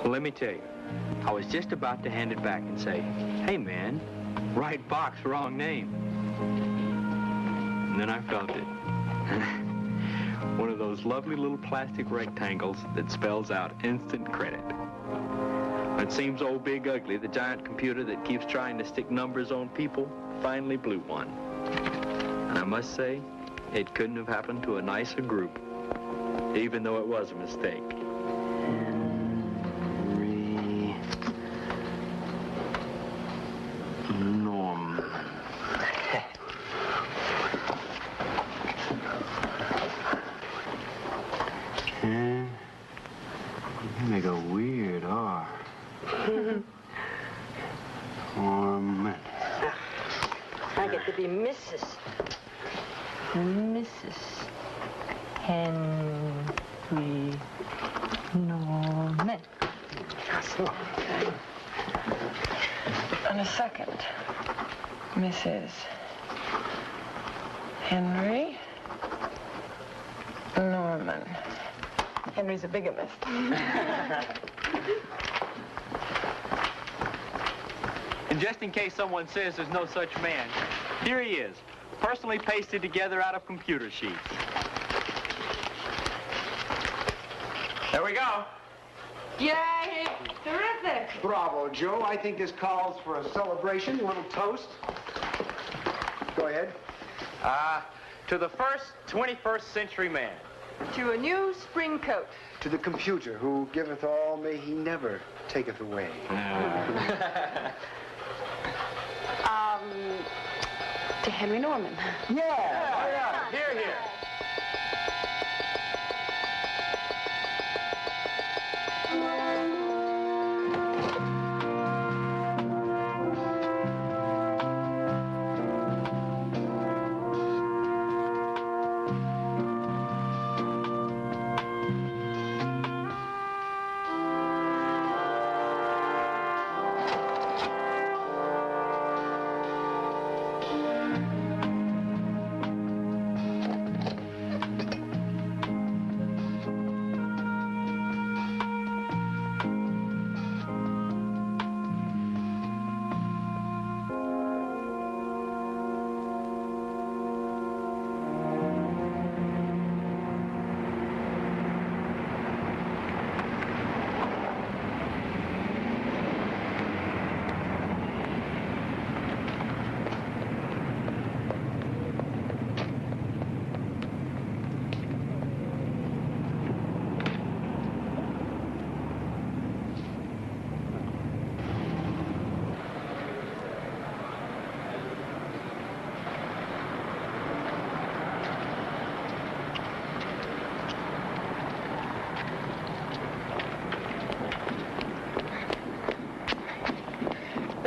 Well, let me tell you, I was just about to hand it back and say, hey, man, right box, wrong name. And then I felt it. One of those lovely little plastic rectangles that spells out instant credit. It seems old Big Ugly, the giant computer that keeps trying to stick numbers on people, finally blew one. And I must say, it couldn't have happened to a nicer group, even though it was a mistake. Norman. You make a weird R. Norman. I get to be Mrs. Henry Norman. And a second, Mrs. Henry Norman. Henry's a bigamist. And just in case someone says there's no such man, here he is, personally pasted together out of computer sheets. There we go. Yay! Terrific! Bravo, Joe. I think this calls for a celebration, a little toast. Go ahead. To the first 21st century man. To a new spring coat. To the computer who giveth all, may he never taketh away. To Henry Norman. Yeah. Here, here.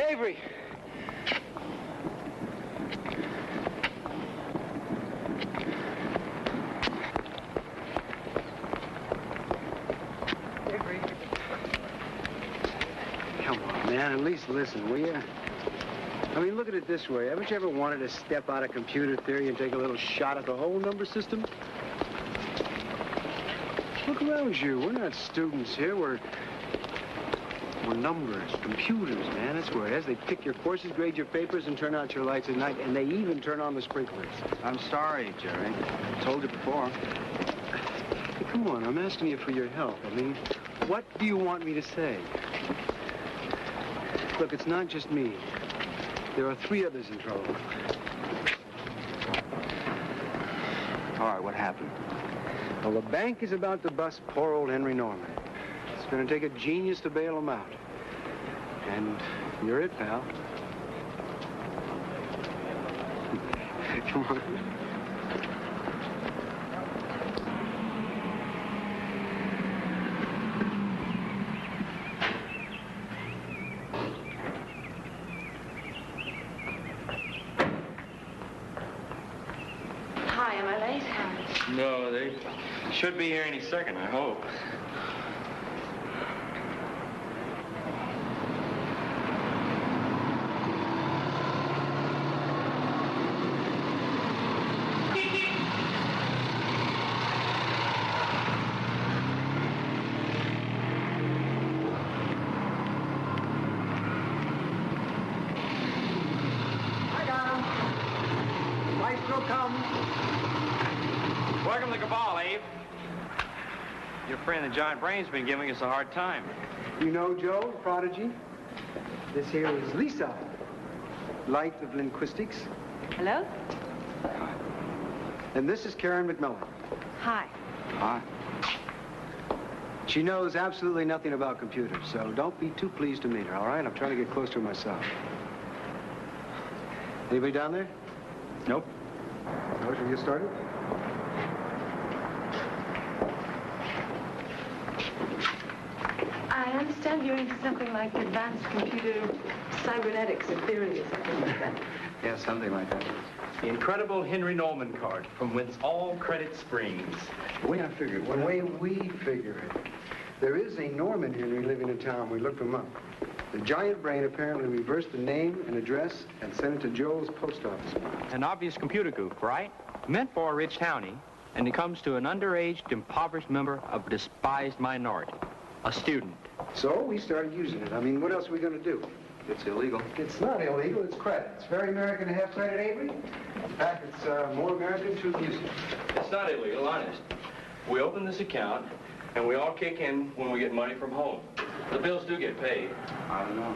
Avery. Come on, man. At least listen, will you? I mean, look at it this way. Haven't you ever wanted to step out of computer theory and take a little shot at the whole number system? Look around you. We're not students here. We're numbers, computers, man. That's where it is. They pick your courses, grade your papers, and turn out your lights at night, and they even turn on the sprinklers. I'm sorry, Jerry. I told you before. Hey, come on, I'm asking you for your help. I mean, what do you want me to say? Look, it's not just me. There are 3 others in trouble. All right, what happened? Well, the bank is about to bust poor old Henry Norman. It's going to take a genius to bail him out. And you're it, pal. Come on. Hi, am I late? No, they should be here any second, I hope. Welcome to Cabal, Abe. Your friend, the Giant Brain's been giving us a hard time. You know Joe, Prodigy? This here is Lisa, light of linguistics. Hello? And this is Karen McMillan. Hi. Hi. She knows absolutely nothing about computers, so don't be too pleased to meet her, all right? I'm trying to get close to her myself. Anybody down there? Nope. No, should we get started? I understand you're into something like advanced computer cybernetics or theory or something like that. Yeah, something like that. The incredible Henry Norman card, from whence all credit springs. The way I figure it, The way we figure it, there is a Norman Henry living in town. We looked him up. The Giant Brain apparently reversed the name and address and sent it to Joel's post office box. An obvious computer goof, right? Meant for a rich townie, and it comes to an underaged, impoverished member of a despised minority, a student. So we started using it. I mean, what else are we going to do? It's illegal. It's not illegal, it's credit. It's very American to have credit, Avery. In fact, it's more American to use it. It's not illegal, honest. We open this account, and we all kick in when we get money from home. The bills do get paid. I don't know.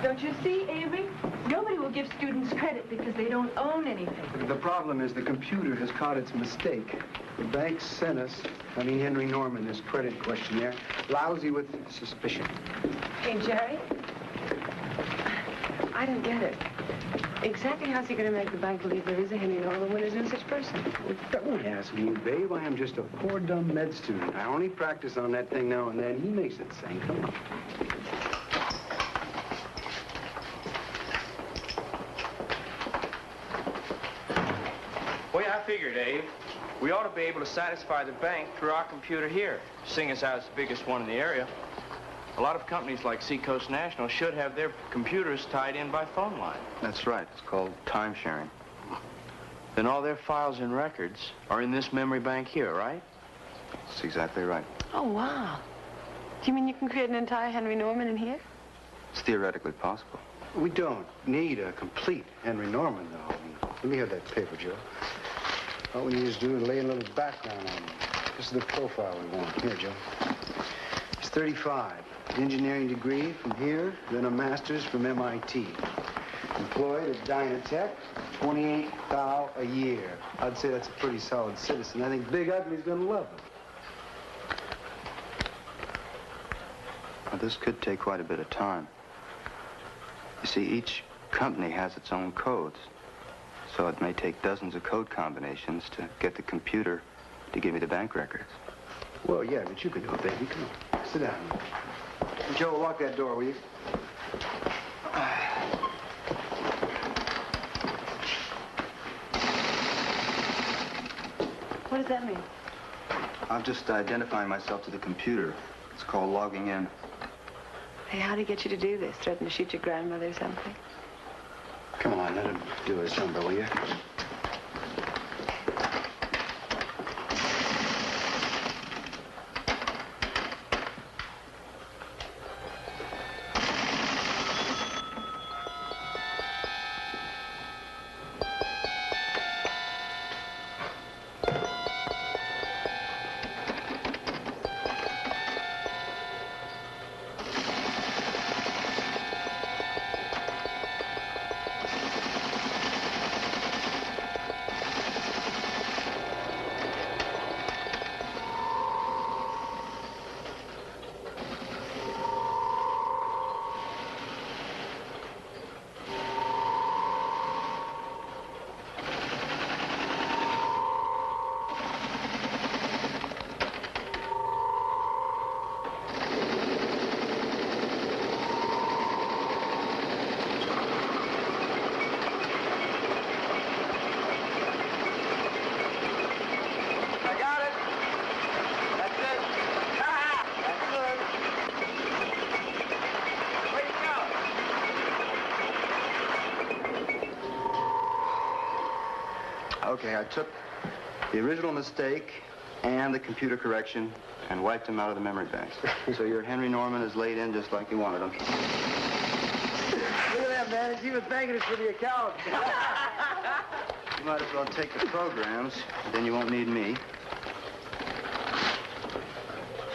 Don't you see, Avery? Nobody will give students credit because they don't own anything. The problem is the computer has caught its mistake. The bank sent us, Henry Norman, this credit questionnaire, lousy with suspicion. Hey, Jerry? I don't get it. Exactly how's he going to make the bank believe there is a Henry Norman when there's no such person? Don't ask me, babe. I am just a poor, dumb med student. I only practice on that thing now and then. He makes it sing. Come on. Well, I figured, Dave, we ought to be able to satisfy the bank through our computer here, seeing as how it's the biggest one in the area. A lot of companies like Seacoast National should have their computers tied in by phone line. That's right. It's called time sharing. Then all their files and records are in this memory bank here, right? That's exactly right. Oh, wow. You mean you can create an entire Henry Norman in here? It's theoretically possible. We don't need a complete Henry Norman, though. Let me have that paper, Joe. All we need is to do is lay a little background on him. This is the profile we want. Here, Joe. He's 35. Engineering degree from here, then a master's from MIT. Employed at Dynatech, $28,000 a year. I'd say that's a pretty solid citizen. I think Big Ugly's gonna love him. Well, this could take quite a bit of time. You see, each company has its own codes. So it may take dozens of code combinations to get the computer to give me the bank records. Well, yeah, but you can do it, baby. Come on. Sit down. Joe, lock that door, will you? What does that mean? I'm just identifying myself to the computer. It's called logging in. Hey, how'd he get you to do this? Threaten to shoot your grandmother or something? Come on, let him do his number, will you? Okay, I took the original mistake and the computer correction, and wiped them out of the memory banks. So your Henry Norman is laid in just like you wanted him. Look at that, man. He's even thanking us for the account. You might as well take the programs, then you won't need me.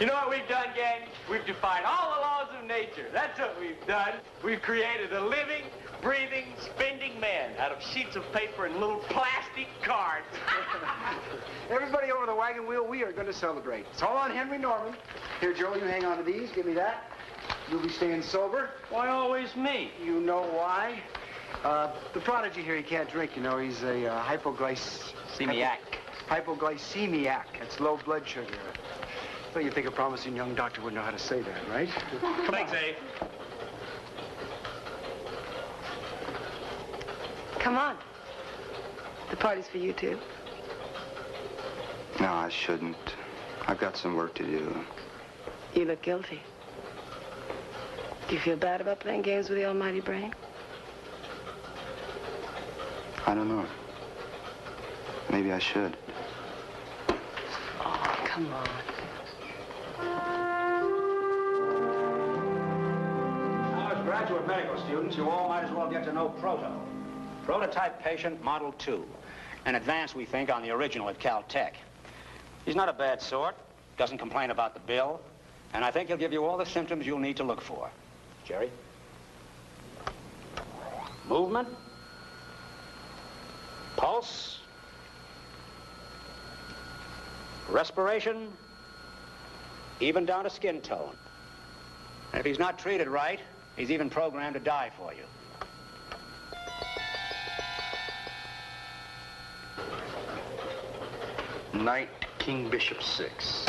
You know what we've done, gang? We've defied all the laws of nature. That's what we've done. We've created a living, breathing, spending man out of sheets of paper and little plastic cards. Everybody over the wagon wheel, we are going to celebrate. It's all on Henry Norman. Here, Joe, you hang on to these. Give me that. You'll be staying sober. Why always me? You know why. The prodigy here, he can't drink, you know. He's a Semiac. Hypoglycemiac. That's low blood sugar. Well, you think a promising young doctor would know how to say that, right? Thanks, Abe. Come on. The party's for you, too. No, I shouldn't. I've got some work to do. You look guilty. Do you feel bad about playing games with the almighty brain? I don't know. Maybe I should. Oh, come on. Now, as graduate medical students, you all might as well get to know Proto. Prototype patient model 2. An advance, we think, on the original at Caltech. He's not a bad sort, doesn't complain about the bill, and I think he'll give you all the symptoms you'll need to look for. Jerry? Movement? Pulse? Respiration? Even down to skin tone. And if he's not treated right, he's even programmed to die for you. Knight, King, Bishop, 6.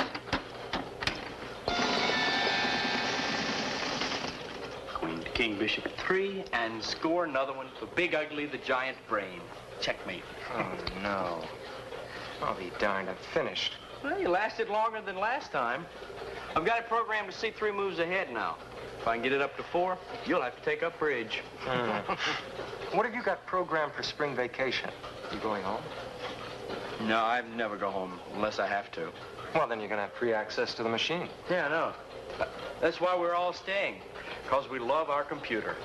Queen to King, Bishop, 3, and score another one for Big Ugly, the Giant Brain. Checkmate. Oh, no. I'll be darned, I've finished. Well, you lasted longer than last time. I've got it programmed to see 3 moves ahead now. If I can get it up to 4, you'll have to take up bridge. What have you got programmed for spring vacation? You going home? No, I never go home unless I have to. Well, then you're going to have free access to the machine. Yeah, I know. That's why we're all staying, because we love our computer.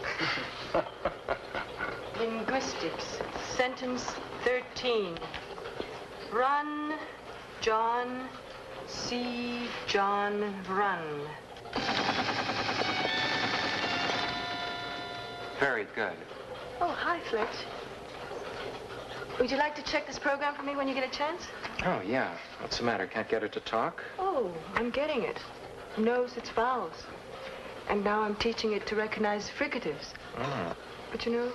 Linguistics, sentence 13. Run, John, see John run. Very good. Oh, hi, Fletch. Would you like to check this program for me when you get a chance? Oh, yeah. What's the matter? Can't get her to talk? Oh, I'm getting it. Knows its vowels. And now I'm teaching it to recognize fricatives. Oh. But you know,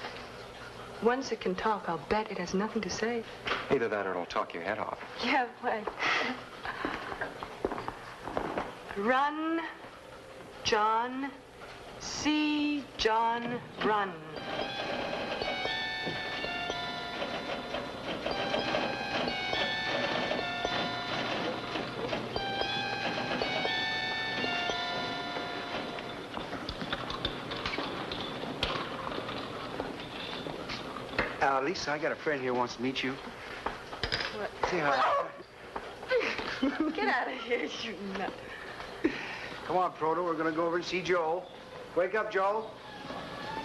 once it can talk, I'll bet it has nothing to say. Either that or it'll talk your head off. Yeah, why? Run, John, see John run. Lisa, I got a friend here who wants to meet you. What? Say hi. Get out of here, you nut. Come on, Proto, we're going to go over and see Joel. Wake up, Joel.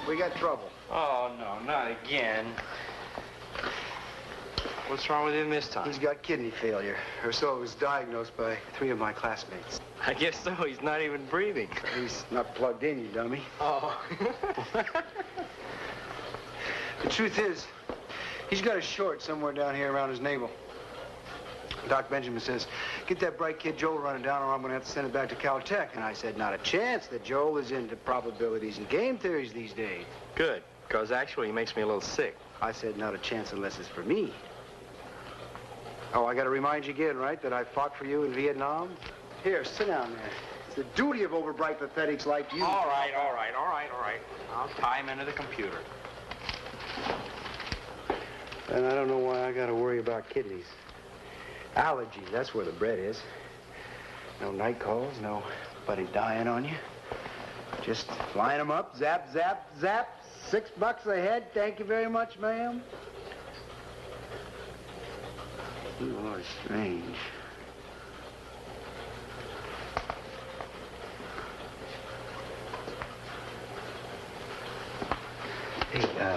We got trouble. Oh, no, not again. What's wrong with him this time? He's got kidney failure, or so it was diagnosed by 3 of my classmates. I guess so. He's not even breathing. He's not plugged in, you dummy. Oh. The truth is, he's got a short somewhere down here around his navel. Doc Benjamin says, get that bright kid Joel running down or I'm going to have to send it back to Caltech. And I said, not a chance that Joel is into probabilities and game theories these days. Good, because actually he makes me a little sick. I said, not a chance unless it's for me. Oh, I got to remind you again, right, that I fought for you in Vietnam? Here, sit down there. It's the duty of overbright pathetics like you. All right. I'll tie him into the computer. And I don't know why I got to worry about kidneys. Allergies, that's where the bread is. No night calls, nobody dying on you. Just line them up, zap, zap, zap. $6 a head. Thank you very much, ma'am. You are strange. Hey,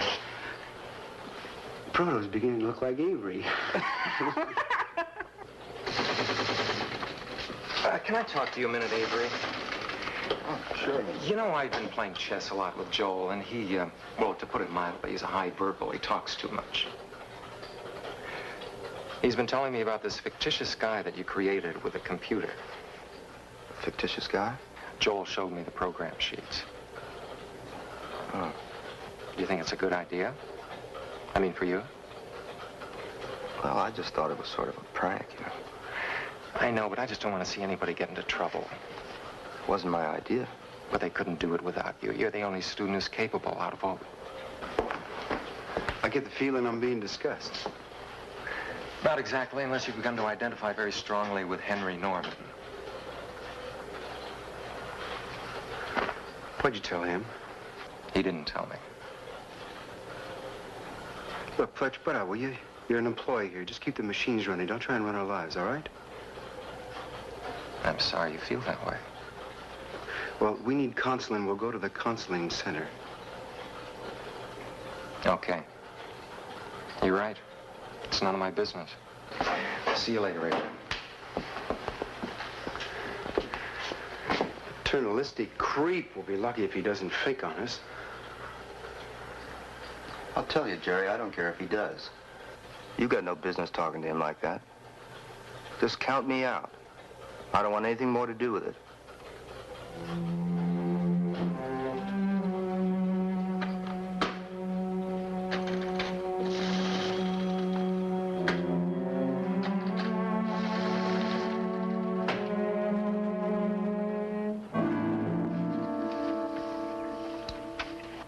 Proto's beginning to look like Avery. Can I talk to you a minute, Avery? Oh, sure. You know, I've been playing chess a lot with Joel, and he, well, to put it mildly, he's a high verbal. He talks too much. He's been telling me about this fictitious guy that you created with a computer. Fictitious guy? Joel showed me the program sheets. Oh. Do you think it's a good idea? I mean, for you? Well, I just thought it was sort of a prank, you know. I know, but I just don't want to see anybody get into trouble. It wasn't my idea. But they couldn't do it without you. You're the only student who's capable out of all. I get the feeling I'm being discussed. Not exactly, unless you've begun to identify very strongly with Henry Norman. What'd you tell him? He didn't tell me. Look, Fletch, butt out, will you? You're an employee here. Just keep the machines running. Don't try and run our lives, all right? I'm sorry you feel that way. Well, we need counseling. We'll go to the counseling center. Okay. You're right. It's none of my business. See you later, Avery. Paternalistic creep will be lucky if he doesn't fake on us. I'll tell you, Jerry, I don't care if he does. You got no business talking to him like that. Just count me out. I don't want anything more to do with it.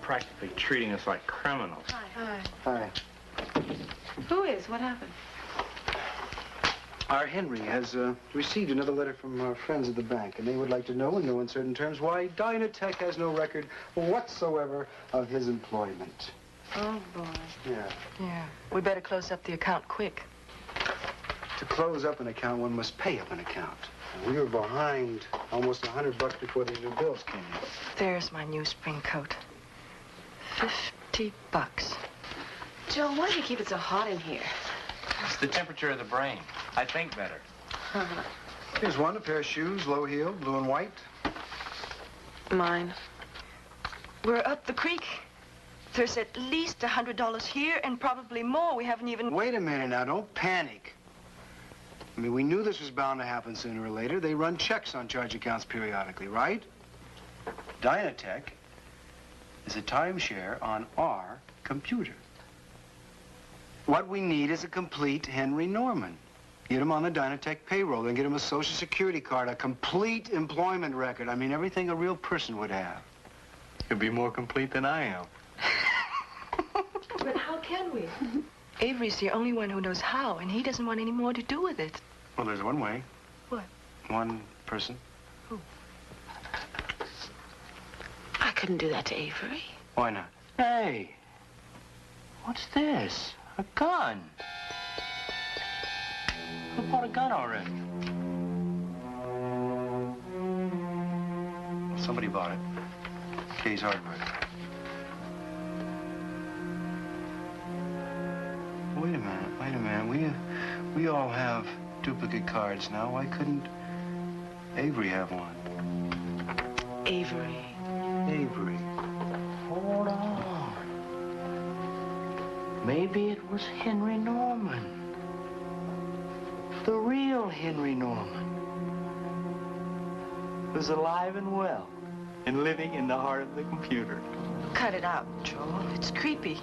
Practically treating us like criminals. Hi. Hi. Who is? What happened? Our Henry has received another letter from our friends at the bank, and they would like to know in no uncertain terms why Dynatech has no record whatsoever of his employment. Oh, boy. Yeah. Yeah. We better close up the account quick. To close up an account, one must pay up an account. And we were behind almost $100 before these new bills came in. There's my new spring coat. $50. Joe, why do you keep it so hot in here? It's the temperature of the brain. I think better. Here's one, a pair of shoes, low-heeled, blue and white. Mine. We're up the creek. There's at least $100 here and probably more. We haven't even... Wait a minute now, don't panic. I mean, we knew this was bound to happen sooner or later. They run checks on charge accounts periodically, right? Dynatech is a timeshare on our computer. What we need is a complete Henry Norman. Get him on the Dynatech payroll, then get him a Social Security card, a complete employment record. I mean, everything a real person would have. You'll be more complete than I am. But how can we? Avery's the only one who knows how, and he doesn't want any more to do with it. Well, there's one way. What? One person. Who? I couldn't do that to Avery. Why not? Hey, what's this? A gun. Who bought a gun already? Somebody bought it. Kay's Hardware. Wait a minute. We all have duplicate cards now. Why couldn't Avery have one? Avery. Avery. Hold on. Maybe it was Henry Norman. The real Henry Norman. Who's alive and well and living in the heart of the computer. Cut it out, Joel. It's creepy.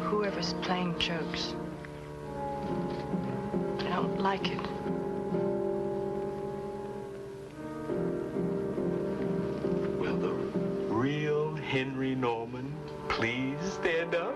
Whoever's playing jokes. I don't like it. Will the real Henry Norman please stand up?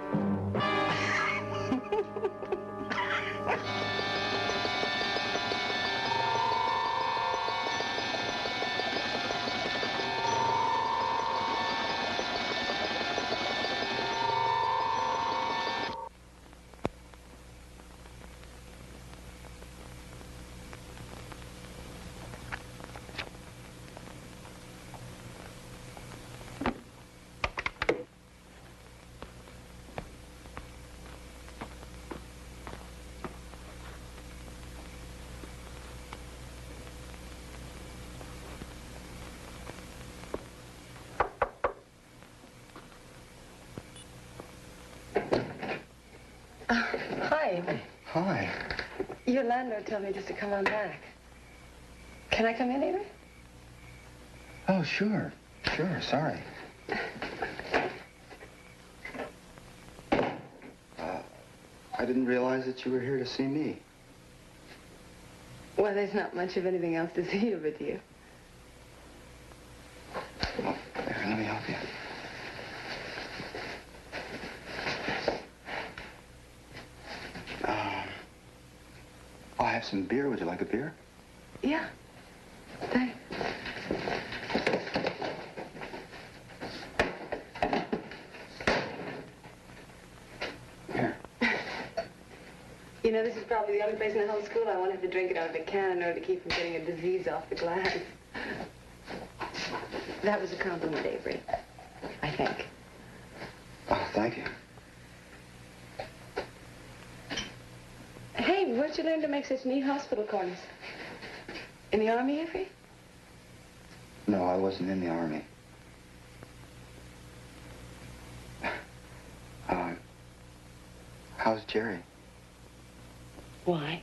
Hi. Hi. Your landlord told me just to come on back. Can I come in, Avery? Oh, sure. Sure, sorry. I didn't realize that you were here to see me. Well, there's not much of anything else to see here but you. Oh, there, let me help you. I have some beer. Would you like a beer? Yeah. Thanks. Here. You know, this is probably the only place in the whole school I won't have to drink it out of a can in order to keep from getting a disease off the glass. That was a compliment, Avery. I think. Oh, thank you. Hey, where'd you learn to make such neat hospital corners? In the Army, Avery? No, I wasn't in the Army. How's Jerry? Why?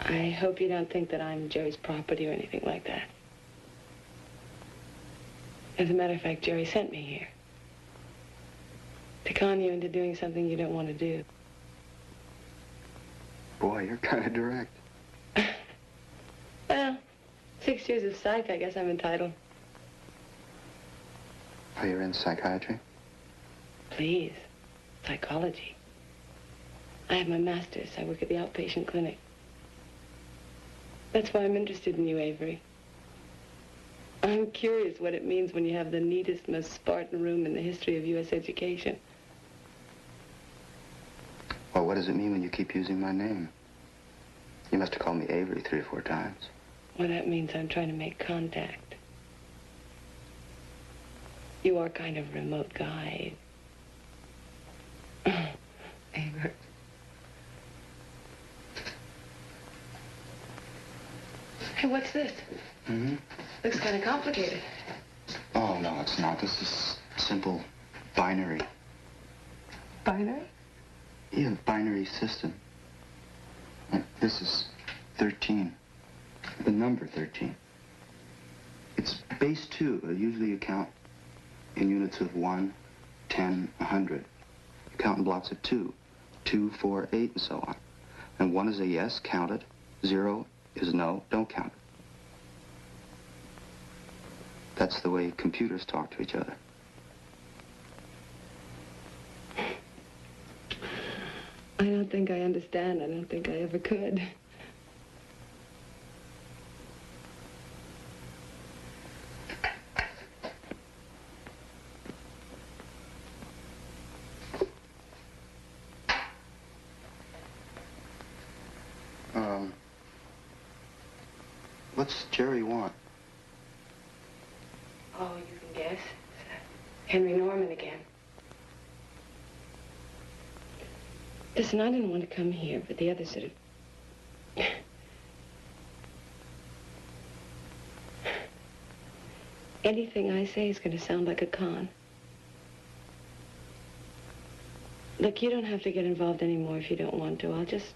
I hope you don't think that I'm Jerry's property or anything like that. As a matter of fact, Jerry sent me here. To con you into doing something you don't want to do. Boy, you're kind of direct. Well, 6 years of psych, I guess I'm entitled. Oh, you're in psychiatry? Please. Psychology. I have my master's. I work at the outpatient clinic. That's why I'm interested in you, Avery. I'm curious what it means when you have the neatest, most Spartan room in the history of U.S. education. Well, what does it mean when you keep using my name? You must have called me Avery 3 or 4 times. Well, that means I'm trying to make contact. You are kind of a remote guy. Avery. Hey, what's this? Mm-hmm. Looks kind of complicated. Oh, no, it's not. This is simple binary. Binary? Yeah, binary system. This is 13. The number 13. It's base 2. Usually you count in units of 1, 10, 100. You count in blocks of 2. 2, 4, 8, and so on. And 1 is a yes, count it. 0 is no, don't count it. That's the way computers talk to each other. I don't think I understand. I don't think I ever could. What's Jerry want? Oh, you can guess. It's Henry Norman again. Listen, I didn't want to come here, but the others sort of... Anything I say is going to sound like a con. Look, you don't have to get involved anymore if you don't want to. I'll just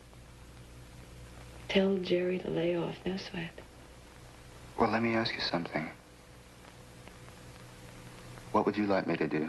tell Jerry to lay off, no sweat. Well, let me ask you something. What would you like me to do?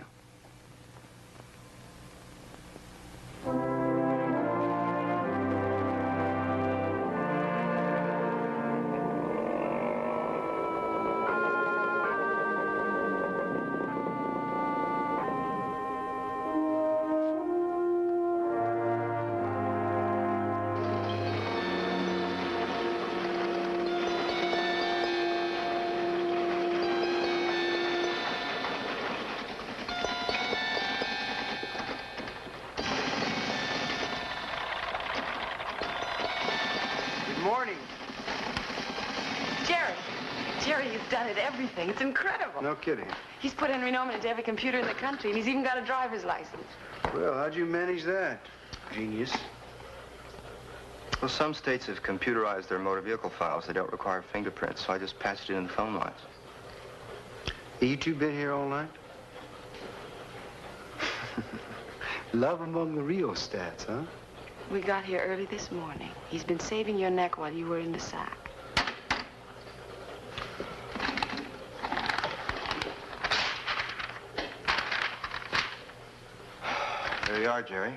Everything. It's incredible. No kidding. He's put Henry Norman into every computer in the country, and he's even got a driver's license. Well, how'd you manage that? Genius. Well, some states have computerized their motor vehicle files. They don't require fingerprints, so I just patched it in the phone lines. You two been here all night? Love among the rheostats, huh? We got here early this morning. He's been saving your neck while you were in the sack. There you are, Jerry.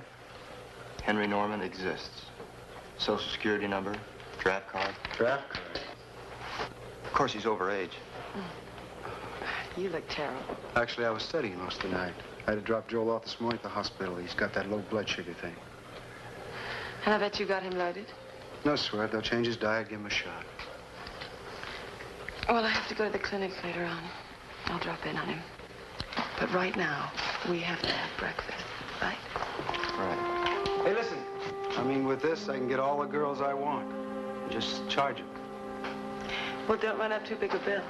Henry Norman exists. Social Security number, draft card. Draft card? Of course, he's over age. You look terrible. Actually, I was studying most of the night. I had to drop Joel off this morning at the hospital. He's got that low blood sugar thing. And I bet you got him loaded? No sweat. They'll change his diet, give him a shot. Well, I have to go to the clinic later on. I'll drop in on him. But right now, we have to have breakfast, right? Right. Hey, listen. I mean, with this, I can get all the girls I want. Just charge them. Well, don't run up too big a bill.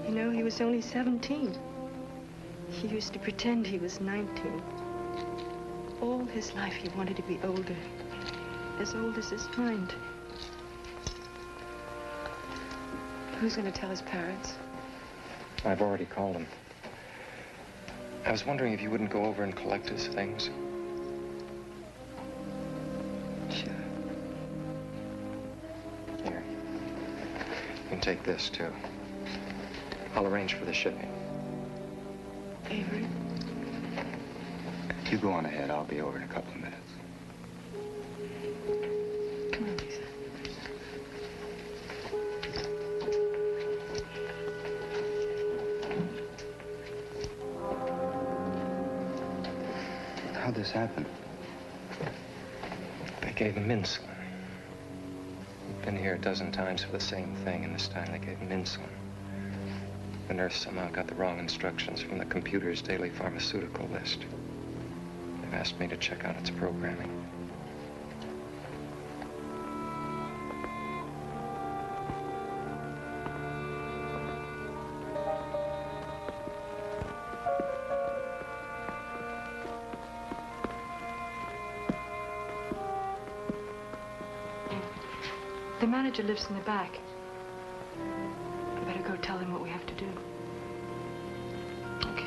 You know, he was only 17. He used to pretend he was 19. All his life he wanted to be older, as old as his mind. Who's going to tell his parents? I've already called him. I was wondering if you wouldn't go over and collect his things. Sure. Here. You can take this, too. I'll arrange for the shipping. Avery? You go on ahead. I'll be over in a couple of minutes. Come on, Lisa. How'd this happen? They gave him insulin. He'd been here a dozen times for the same thing, and this time they gave him insulin. The nurse somehow got the wrong instructions from the computer's daily pharmaceutical list. They've asked me to check out its programming. The manager lives in the back. I better go tell him what we have to do. Okay.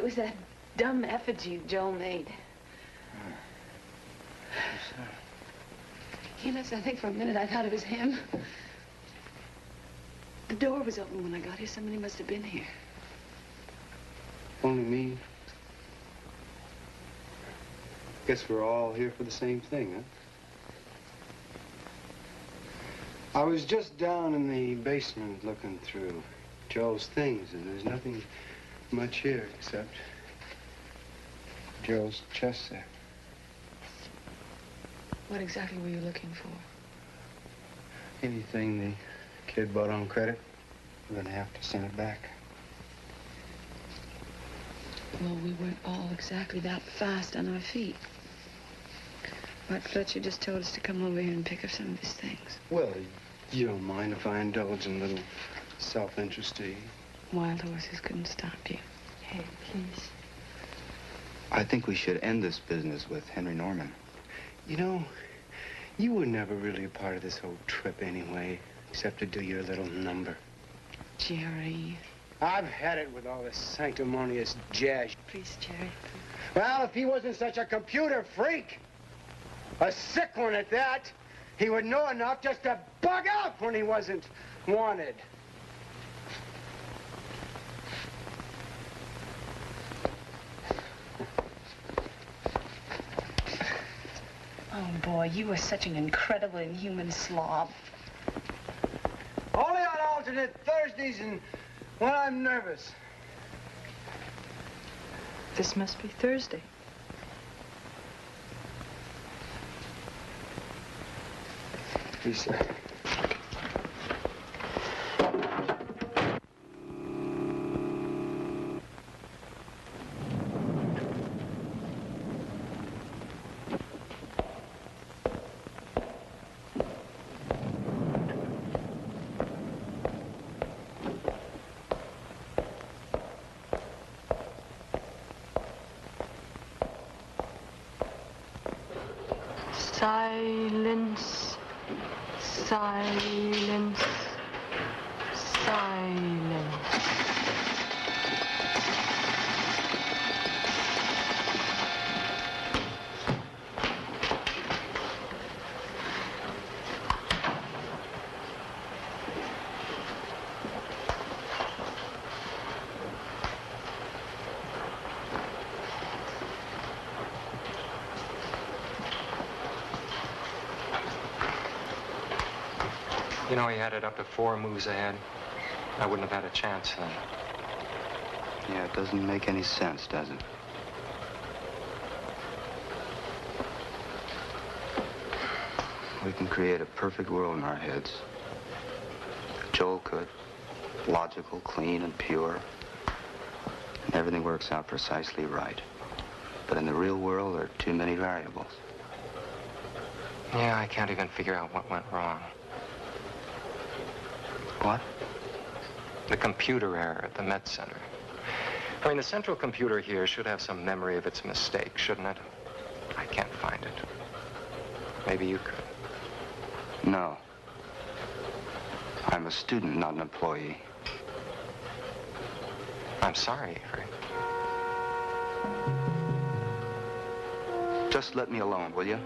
was that dumb effigy Joe made. Yes, I think for a minute I thought it was him. The door was open when I got here. Somebody must have been here. Only me? Guess we're all here for the same thing, huh? I was just down in the basement looking through Joe's things, and there's nothing much here except Joe's chest set. What exactly were you looking for? Anything the kid bought on credit, we're gonna have to send it back. Well, we weren't all exactly that fast on our feet. But Fletcher just told us to come over here and pick up some of his things. Well, you don't mind if I indulge in a little self-interest, do you? Wild horses couldn't stop you. Hey, please. I think we should end this business with Henry Norman. You know, you were never really a part of this whole trip anyway, except to do your little number. Jerry. I've had it with all this sanctimonious jazz. Please, Jerry. Well, if he wasn't such a computer freak, a sick one at that, he would know enough just to bug out when he wasn't wanted. Oh, boy, you were such an incredible inhuman slob. Only on alternate Thursdays and when I'm nervous. This must be Thursday. Lisa. Silence. Silence. Silence. You know, he had it up to 4 moves ahead. I wouldn't have had a chance then. Yeah, it doesn't make any sense, does it? We can create a perfect world in our heads. Joel could. Logical, clean, and pure. And everything works out precisely right. But in the real world, there are too many variables. Yeah, I can't even figure out what went wrong. What? The computer error at the Met Center. I mean, the central computer here should have some memory of its mistake, shouldn't it? I can't find it. Maybe you could. No. I'm a student, not an employee. I'm sorry, Avery. Just let me alone, will you?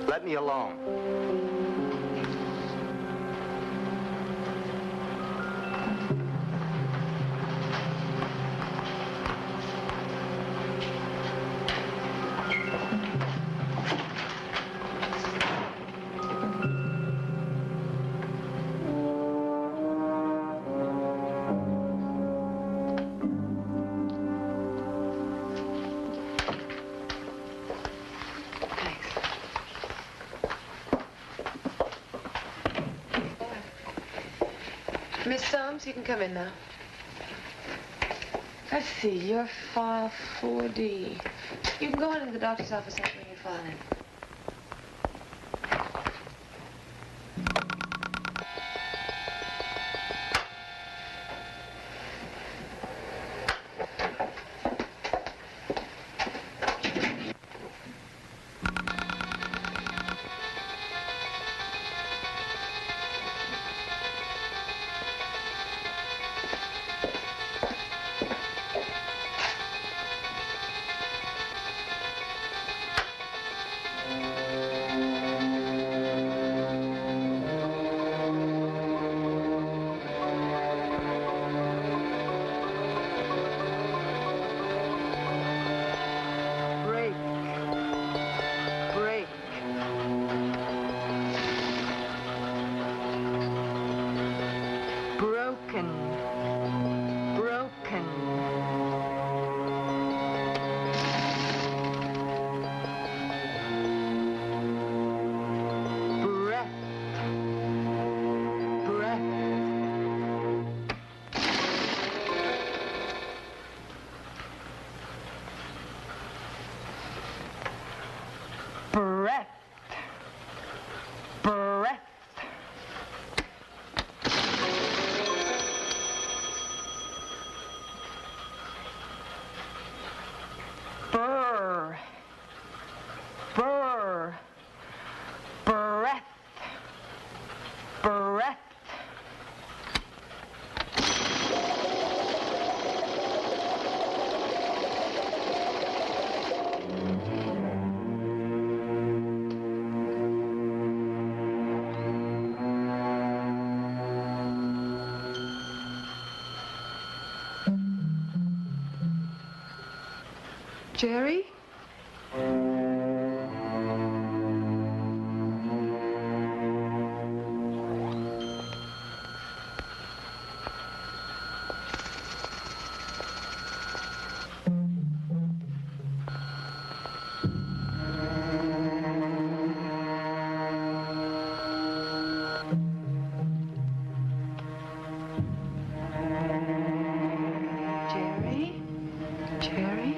Let me alone. Miss Soames, you can come in now. Let's see, your file 4D. You can go on into the doctor's office and bring your file in. broken, broken. Breath. Breath. Burr. Burr. Breath. Breath. Jerry? Jerry? Jerry?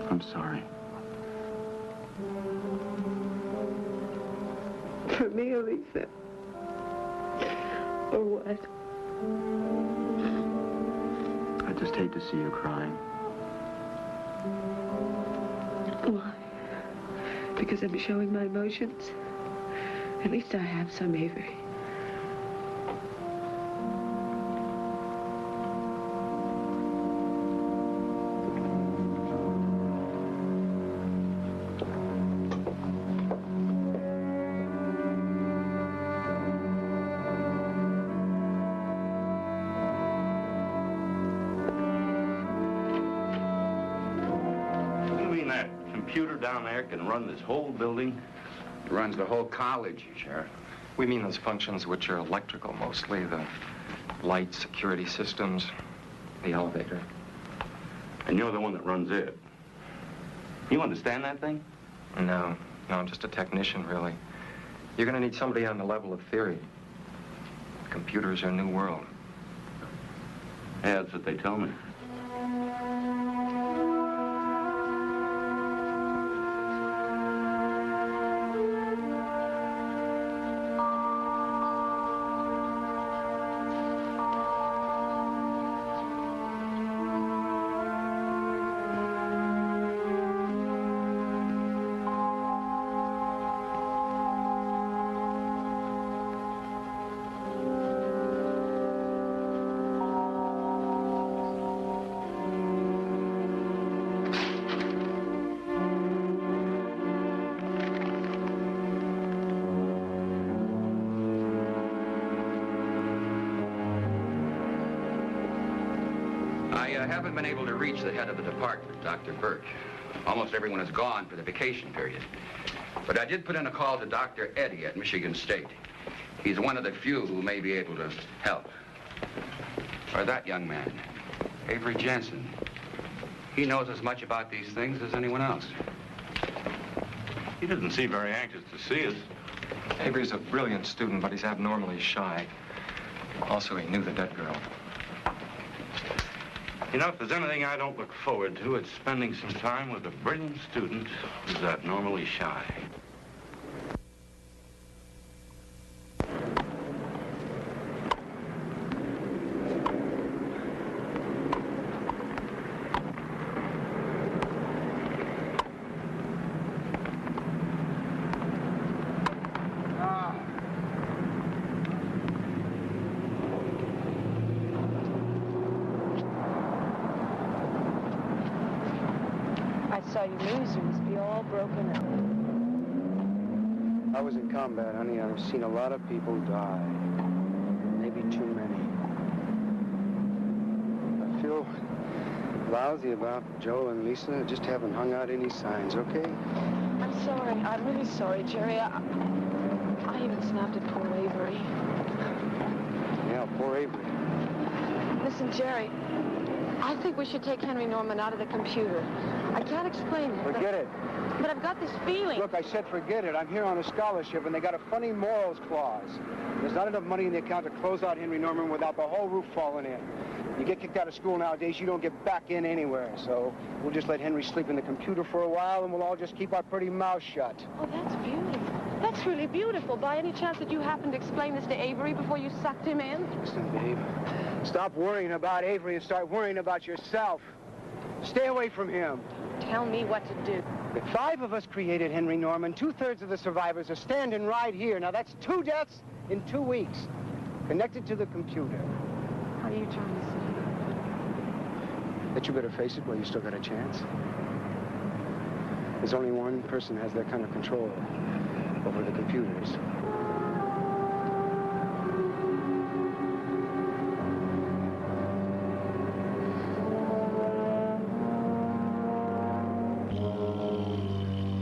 I'm sorry. For me, Elisa. Or what? I just hate to see you crying. Why? Because I'm showing my emotions? At least I have some, Avery. Down there can run this whole building? It runs the whole college, Sheriff. We mean those functions which are electrical mostly, the light, security systems, the elevator. And you're the one that runs it. You understand that thing? No, I'm just a technician, really. You're gonna need somebody on the level of theory. Computers are a new world. Yeah, that's what they tell me. I haven't been able to reach the head of the department, Dr. Birch. Almost everyone is gone for the vacation period. But I did put in a call to Dr. Eddy at Michigan State. He's one of the few who may be able to help. Or that young man, Avery Jensen. He knows as much about these things as anyone else. He doesn't seem very anxious to see us. Avery's a brilliant student, but he's abnormally shy. Also, he knew the dead girl. You know, if there's anything I don't look forward to, it's spending some time with a brilliant student who's abnormally shy. I saw you lose. You must be all broken up. I was in combat, honey. I've seen a lot of people die. Maybe too many. I feel lousy about Joe and Lisa. Just haven't hung out any signs, okay? I'm sorry. I'm really sorry, Jerry. I even snapped at poor Avery. Yeah, poor Avery. Listen, Jerry, I think we should take Henry Norman out of the computer. I can't explain it. Forget it. But I've got this feeling. Look, I said forget it. I'm here on a scholarship, and they got a funny morals clause. There's not enough money in the account to close out Henry Norman without the whole roof falling in. You get kicked out of school nowadays, you don't get back in anywhere. So we'll just let Henry sleep in the computer for a while, and we'll all just keep our pretty mouths shut. Oh, that's beautiful. That's really beautiful. By any chance did you happen to explain this to Avery before you sucked him in? Listen, babe. Stop worrying about Avery and start worrying about yourself. Stay away from him. Tell me what to do. The 5 of us created Henry Norman. 2/3 of the survivors are standing right here. Now, that's 2 deaths in 2 weeks, connected to the computer. What are you trying to say? That you better face it while you still got a chance. There's only one person has that kind of control over the computers.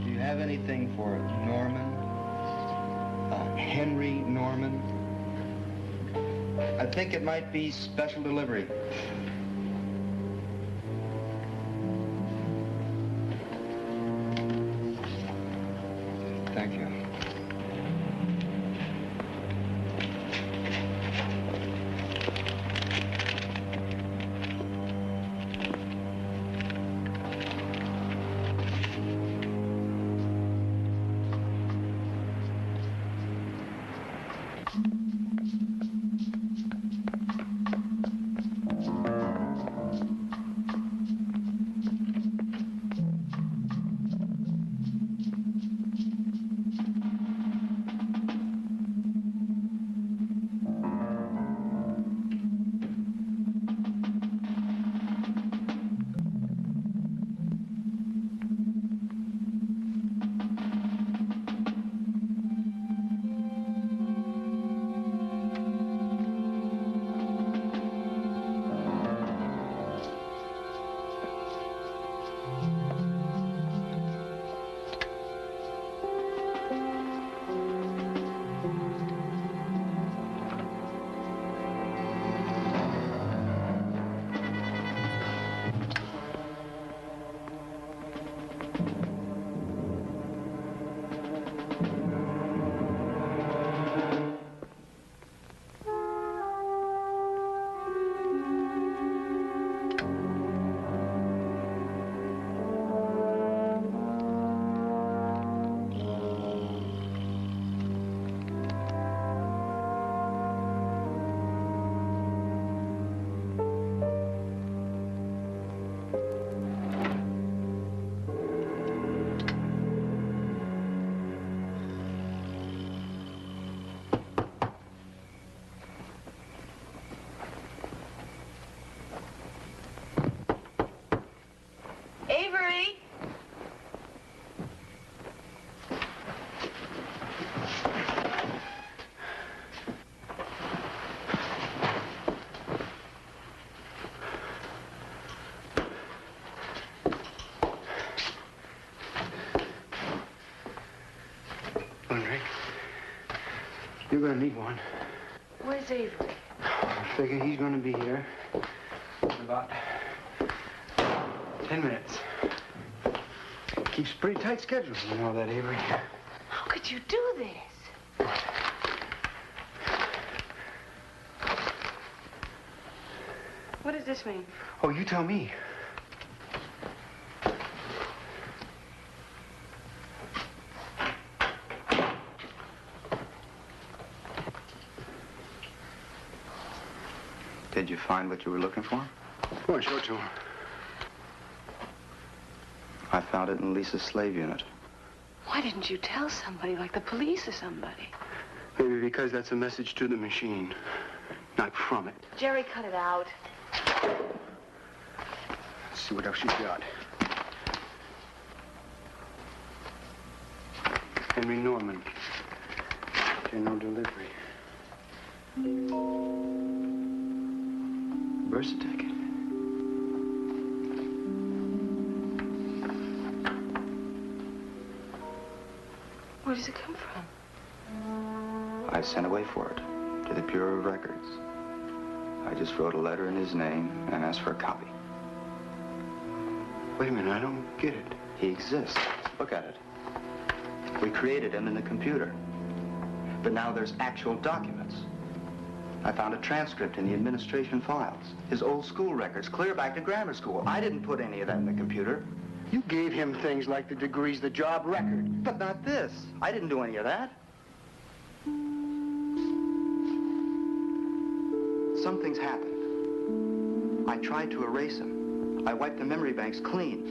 Do you have anything for Norman? Henry Norman? I think it might be special delivery. Thank you. You're gonna need one. Where's Avery? I figure he's gonna be here in about 10 minutes. Keeps a pretty tight schedule, you know that, Avery. How could you do this? What does this mean? Oh, you tell me. Did you find what you were looking for? Go on, show it to him. I found it in Lisa's slave unit. Why didn't you tell somebody, like the police or somebody? Maybe because that's a message to the machine, not from it. Jerry, cut it out. Let's see what else she's got. Henry Norman. General delivery. Birth certificate. Where does it come from? I sent away for it to the Bureau of Records. I just wrote a letter in his name and asked for a copy. Wait a minute, I don't get it. He exists. Look at it. We created him in the computer. But now there's actual documents. I found a transcript in the administration files. His old school records, clear back to grammar school. I didn't put any of that in the computer. You gave him things like the degrees, the job record. But not this. I didn't do any of that. Something's happened. I tried to erase him. I wiped the memory banks clean.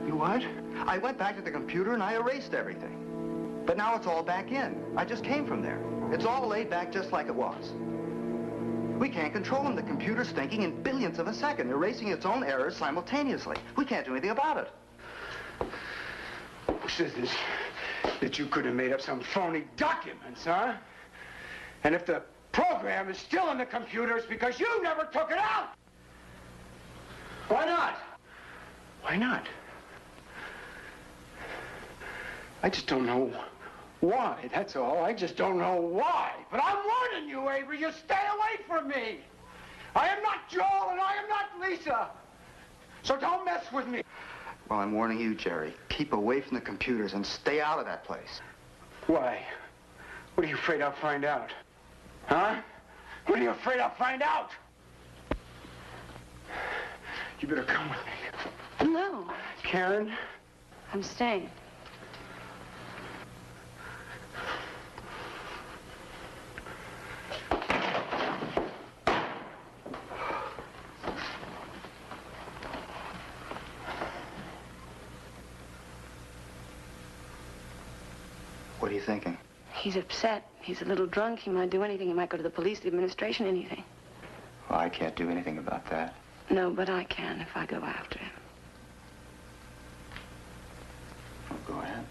You what? I went back to the computer and I erased everything. But now it's all back in. I just came from there. It's all laid back just like it was. We can't control him. The computer's thinking in billionths of a second, erasing its own errors simultaneously. We can't do anything about it. Who says this? That you could have made up some phony documents, huh? And if the program is still in the computer, it's because you never took it out! Why not? Why not? I just don't know why, that's all. I just don't know why. But I'm warning you, Avery, you stay away from me. I am not Joel and I am not Lisa. So don't mess with me. Well, I'm warning you, Jerry. Keep away from the computers and stay out of that place. Why? What are you afraid I'll find out? Huh? What are you afraid I'll find out? You better come with me. No. Karen? I'm staying. What are you thinking? He's upset. He's a little drunk. He might do anything. He might go to the police, the administration, anything. Well, I can't do anything about that. No, but I can if I go after him. Well, go ahead.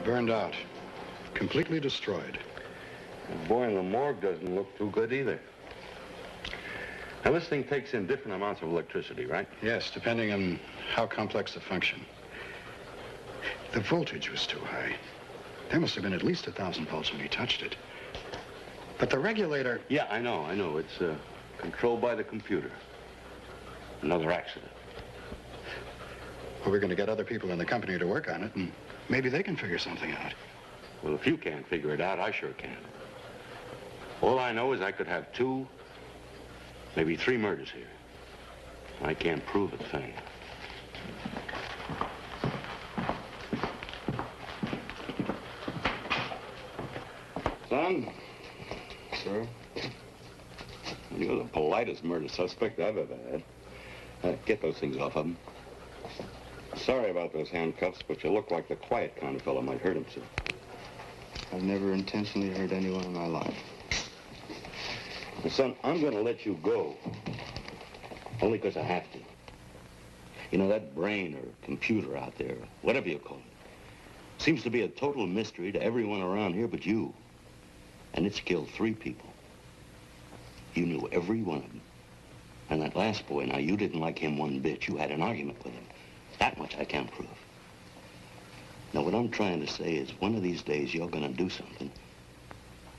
Burned out. Completely destroyed. The boy in the morgue doesn't look too good either. Now, this thing takes in different amounts of electricity, right? Yes, depending on how complex the function. The voltage was too high. There must have been at least 1,000 volts when he touched it. But the regulator... Yeah, I know. It's controlled by the computer. Another accident. Well, we're going to get other people in the company to work on it, and maybe they can figure something out. Well, if you can't figure it out, I sure can. All I know is I could have 2, maybe 3 murders here. I can't prove a thing. Son? Sir? You're the politest murder suspect I've ever had. Get those things off of him. Sorry about those handcuffs, but you look like the quiet kind of fellow might hurt himself. I've never intentionally hurt anyone in my life. Well, son, I'm going to let you go. Only because I have to. You know, that brain or computer out there, whatever you call it, seems to be a total mystery to everyone around here but you. And it's killed 3 people. You knew every one of them. And that last boy, now, you didn't like him one bit. You had an argument with him. That much I can't prove. Now, what I'm trying to say is one of these days you're going to do something.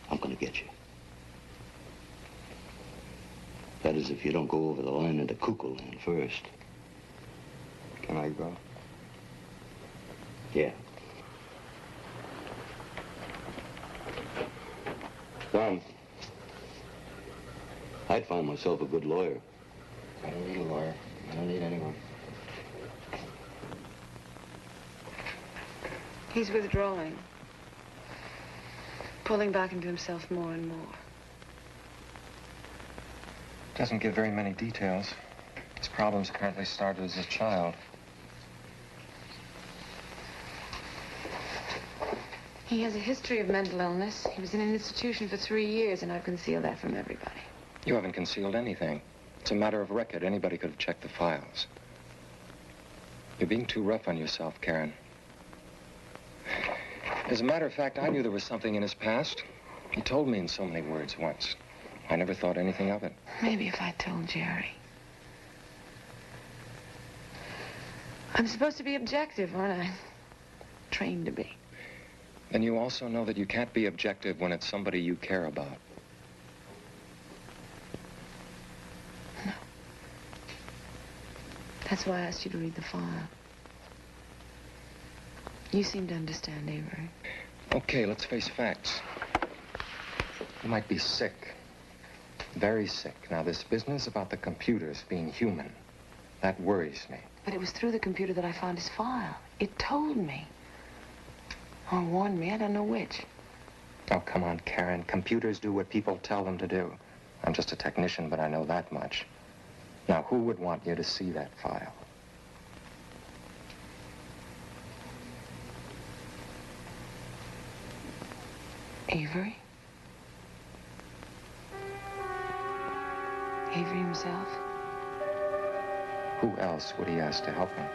I'm going to get you. That is, if you don't go over the line into cuckoo land first. Can I go? Yeah. Tom, I'd find myself a good lawyer. I don't need a lawyer. I don't need anyone. He's withdrawing. Pulling back into himself more and more. Doesn't give very many details. His problems apparently started as a child. He has a history of mental illness. He was in an institution for 3 years, and I've concealed that from everybody. You haven't concealed anything. It's a matter of record. Anybody could have checked the files. You're being too rough on yourself, Karen. As a matter of fact, I knew there was something in his past. He told me in so many words once. I never thought anything of it. Maybe if I told Jerry. I'm supposed to be objective, aren't I? Trained to be. Then you also know that you can't be objective when it's somebody you care about. No. That's why I asked you to read the file. You seem to understand, Avery. Okay, let's face facts. You might be sick. Very sick. Now, this business about the computers being human, that worries me. But it was through the computer that I found his file. It told me. Or warned me, I don't know which. Oh, come on, Karen. Computers do what people tell them to do. I'm just a technician, but I know that much. Now, who would want you to see that file? Avery? Avery himself? Who else would he ask to help him?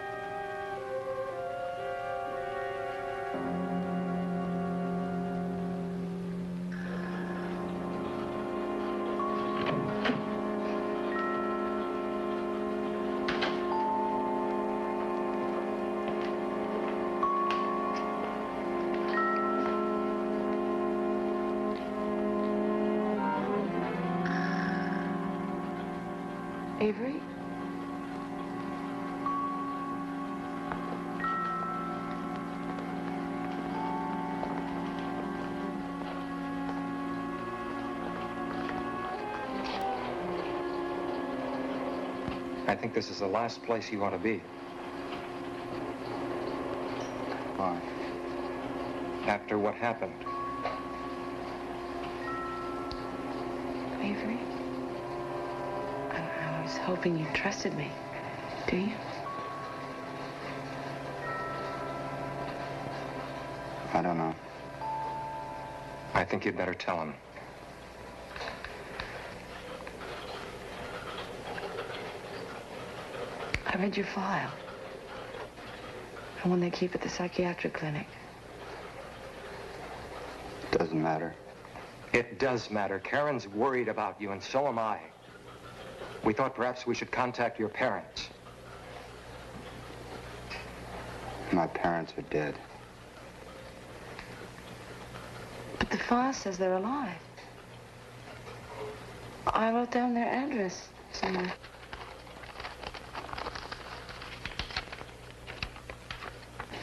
Avery? I think this is the last place you ought to be. Why? After what happened. Avery? I was hoping you trusted me. Do you? I don't know. I think you'd better tell him. I read your file. The one they keep at the psychiatric clinic. Doesn't matter. It does matter. Karen's worried about you, and so am I. We thought perhaps we should contact your parents. My parents are dead. But the file says they're alive. I wrote down their address somewhere.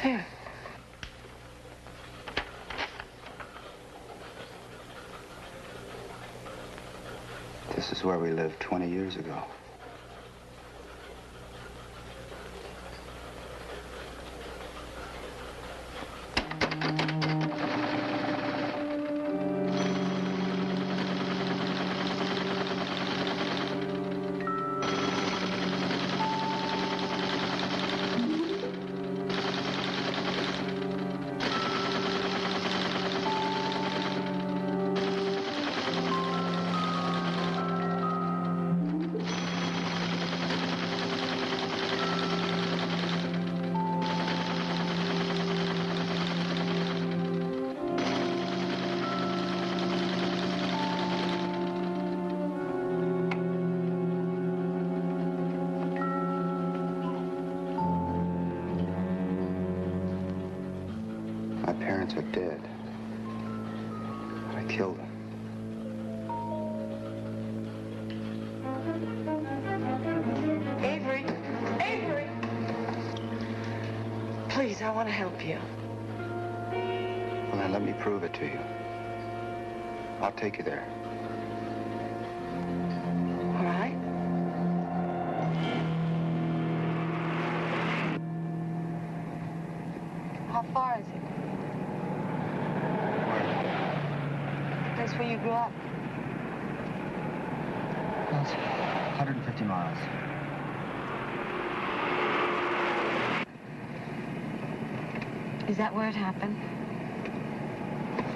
Here. This is where we lived 20 years ago. My parents are dead. I killed them. Avery! Avery! Please, I want to help you. Well, then let me prove it to you. I'll take you there. All right? How far is it? The place where you grew up. Well, it's 150 miles. Is that where it happened?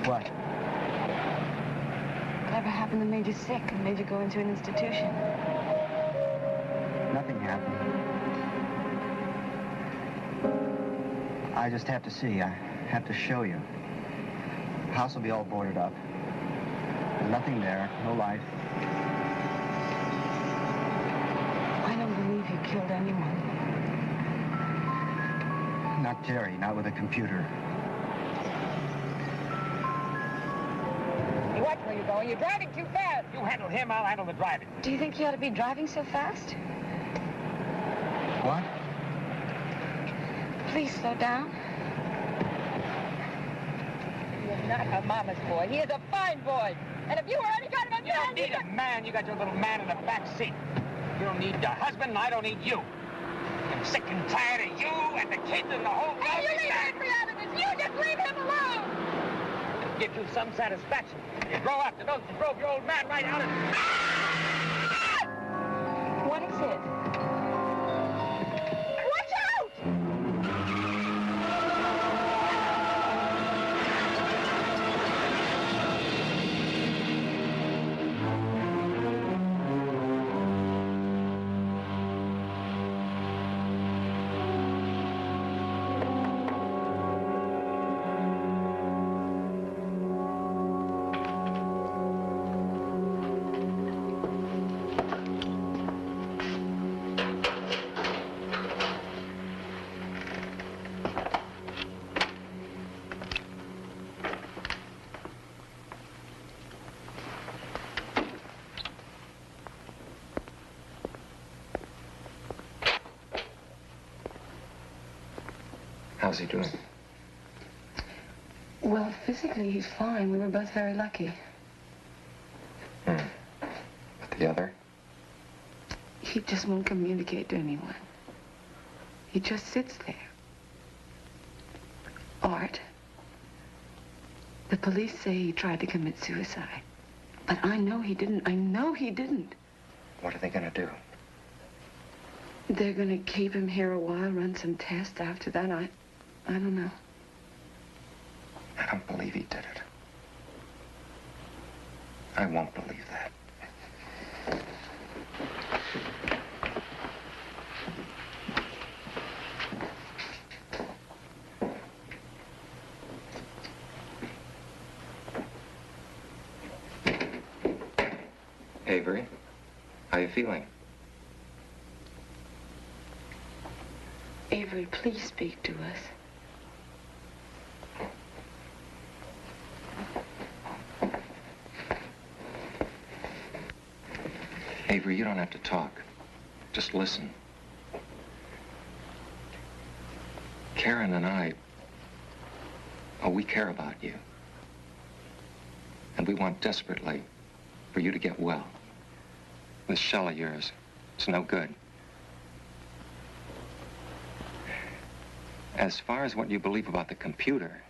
What? Whatever happened that made you sick and made you go into an institution? Nothing happened. I just have to see. I have to show you. The house will be all boarded up. There's nothing there, no life. I don't believe you killed anyone. Not Jerry, not with a computer. Hey, watch where you're going. You're driving too fast. You handle him, I'll handle the driving. Do you think you ought to be driving so fast? What? Please slow down. He is not a mama's boy. He is a fine boy. And if you were any kind of a man... You don't need a man. You got your little man in the back seat. You don't need a husband, and I don't need you. I'm sick and tired of you and the kids and the whole... Hey, you leave Henry out of this. You just leave him alone. It'll give you some satisfaction. You grow up. You don't. You drove your old man right out of... What is it? Watch out! How's he doing? Well, physically, he's fine. We were both very lucky. But the other? He just won't communicate to anyone. He just sits there. Art. The police say he tried to commit suicide. But I know he didn't. I know he didn't. What are they gonna do? They're gonna keep him here a while, run some tests. After that, I don't know. I don't believe he did it. I won't believe that. Avery, how you feeling? Avery, please speak to us. Avery, you don't have to talk. Just listen. Karen and I, we care about you. And we want desperately for you to get well. This shell of yours, it's no good. As far as what you believe about the computer,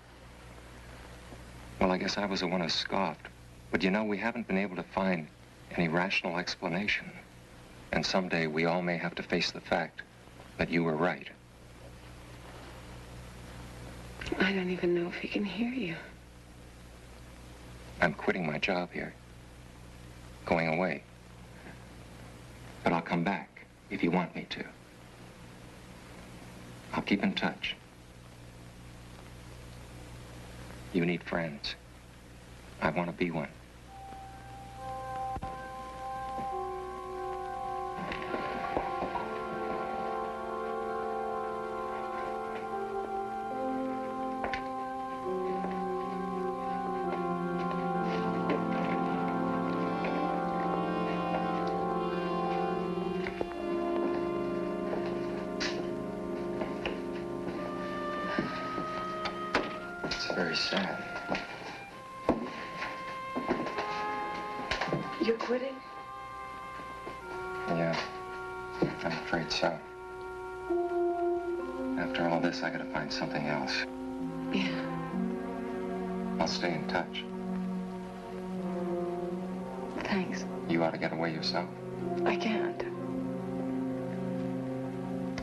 well, I guess I was the one who scoffed. But you know, we haven't been able to find any rational explanation. And someday we all may have to face the fact that you were right. I don't even know if he can hear you. I'm quitting my job here. Going away. But I'll come back if you want me to. I'll keep in touch. You need friends. I want to be one. Very sad. You're quitting? Yeah, I'm afraid so. After all this, I gotta find something else. Yeah. I'll stay in touch. Thanks. You ought to get away yourself. I can't.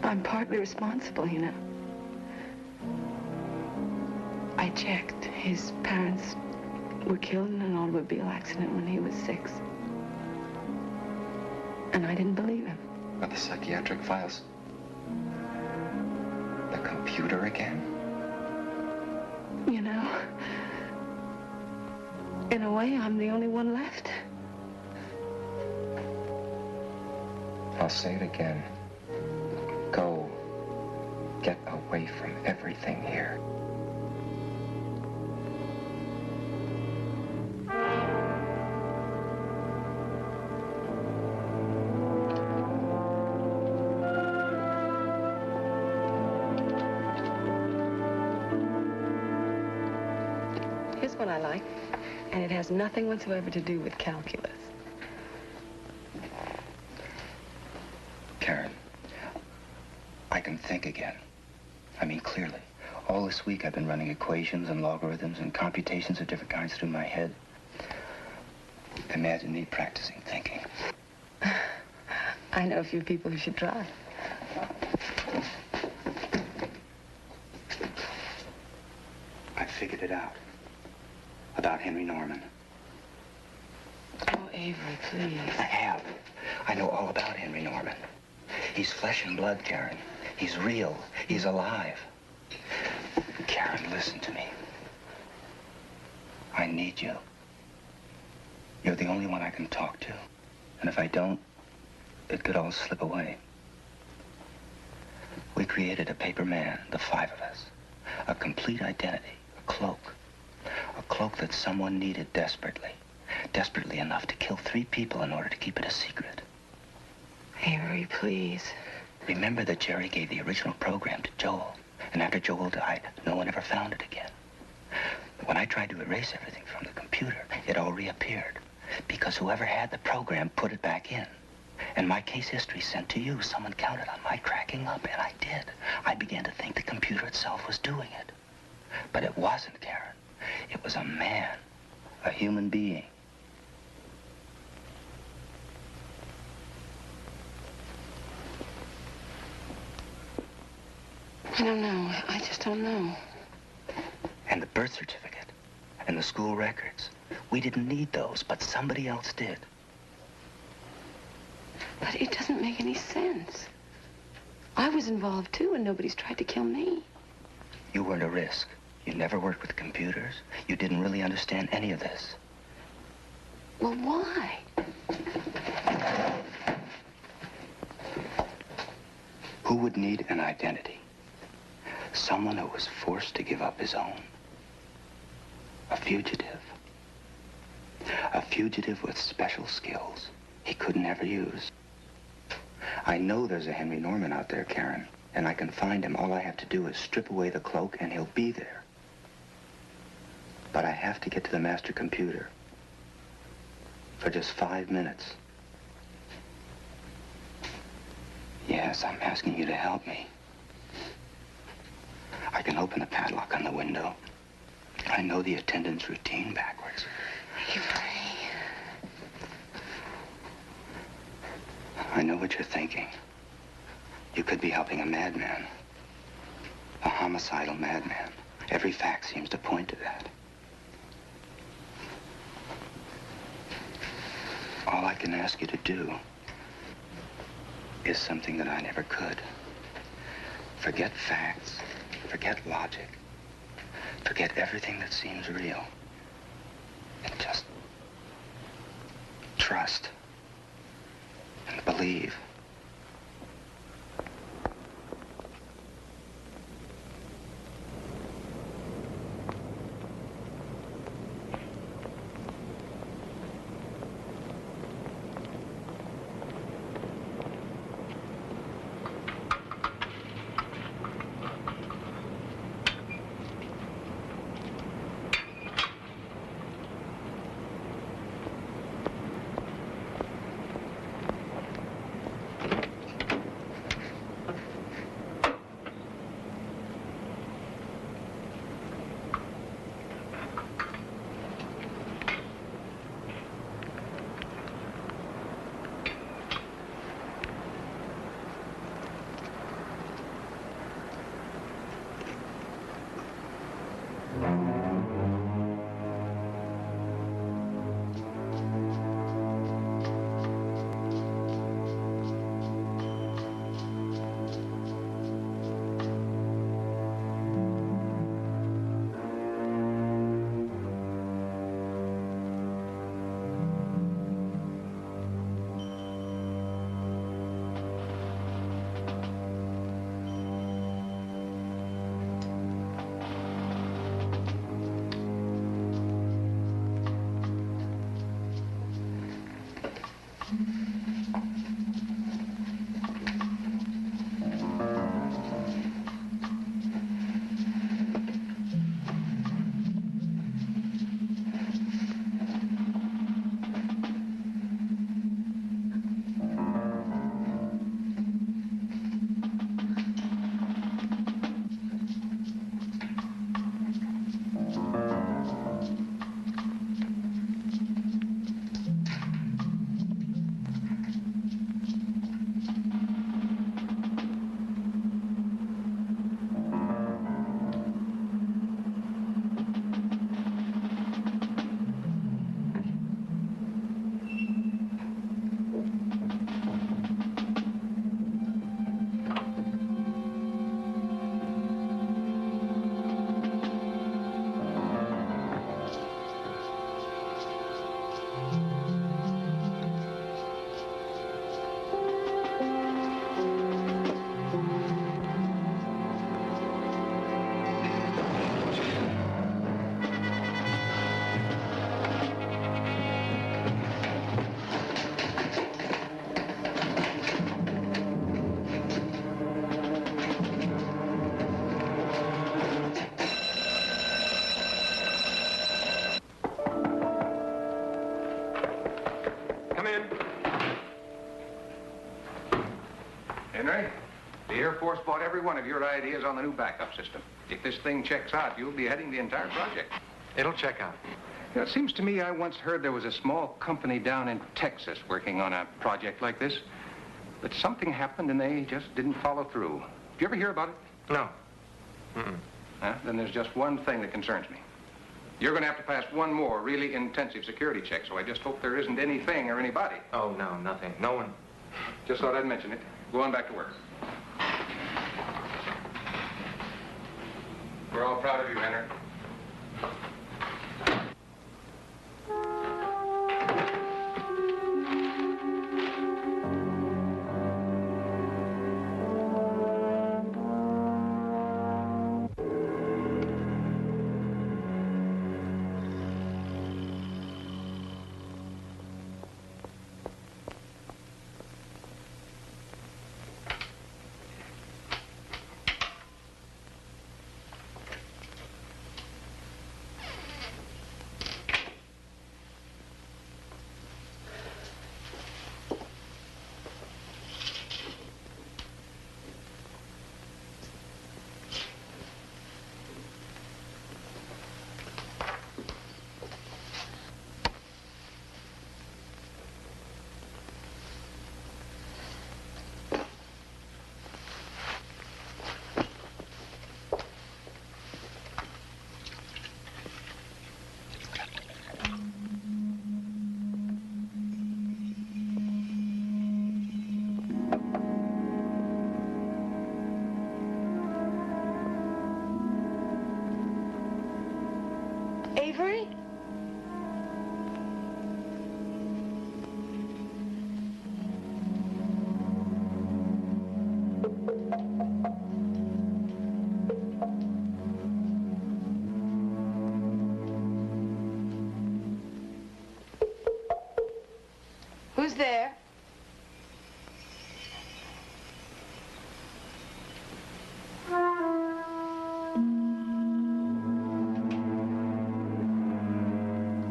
I'm partly responsible, you know. I checked. His parents were killed in an automobile accident when he was 6. And I didn't believe him. But the psychiatric files? The computer again? You know, in a way, I'm the only one left. I'll say it again. Go. Get away from everything here. Here's one I like, and it has nothing whatsoever to do with calculus. Karen, I can think again. I mean, clearly. All this week I've been running equations and logarithms and computations of different kinds through my head. Imagine me practicing thinking. I know a few people who should try. I figured it out. About Henry Norman. Oh, Avery, please. I have. I know all about Henry Norman. He's flesh and blood, Karen. He's real. He's alive. Karen, listen to me. I need you. You're the only one I can talk to. And if I don't, it could all slip away. We created a paper man, the 5 of us. A complete identity, a cloak. A cloak that someone needed desperately. Desperately enough to kill 3 people in order to keep it a secret. Avery, please. Remember that Jerry gave the original program to Joel. And after Joel died, no one ever found it again. When I tried to erase everything from the computer, it all reappeared. Because whoever had the program put it back in. And my case history sent to you. Someone counted on my cracking up, and I did. I began to think the computer itself was doing it. But it wasn't, Karen. It was a man, a human being. I don't know. I just don't know. And the birth certificate and the school records. We didn't need those, but somebody else did. But it doesn't make any sense. I was involved, too, and nobody's tried to kill me. You weren't a risk. You never worked with computers. You didn't really understand any of this. Well, why? Who would need an identity? Someone who was forced to give up his own. A fugitive. A fugitive with special skills he could never use. I know there's a Henry Norman out there, Karen, and I can find him. All I have to do is strip away the cloak and he'll be there. But I have to get to the master computer for just 5 minutes. Yes, I'm asking you to help me. I can open the padlock on the window. I know the attendant's routine backwards. I know what you're thinking. You could be helping a madman. A homicidal madman. Every fact seems to point to that. All I can ask you to do is something that I never could. Forget facts. Forget logic. Forget everything that seems real. And just trust and believe. Henry, the Air Force bought every one of your ideas on the new backup system. If this thing checks out, you'll be heading the entire project. It'll check out. You know, it seems to me I once heard there was a small company down in Texas working on a project like this. But something happened and they just didn't follow through. Did you ever hear about it? No. Mm-mm. Then there's just one thing that concerns me. You're going to have to pass one more really intensive security check, so I just hope there isn't anything or anybody. Oh, no, nothing. No one. Just thought I'd mention it. Go on back to work. We're all proud of you, Henry. there?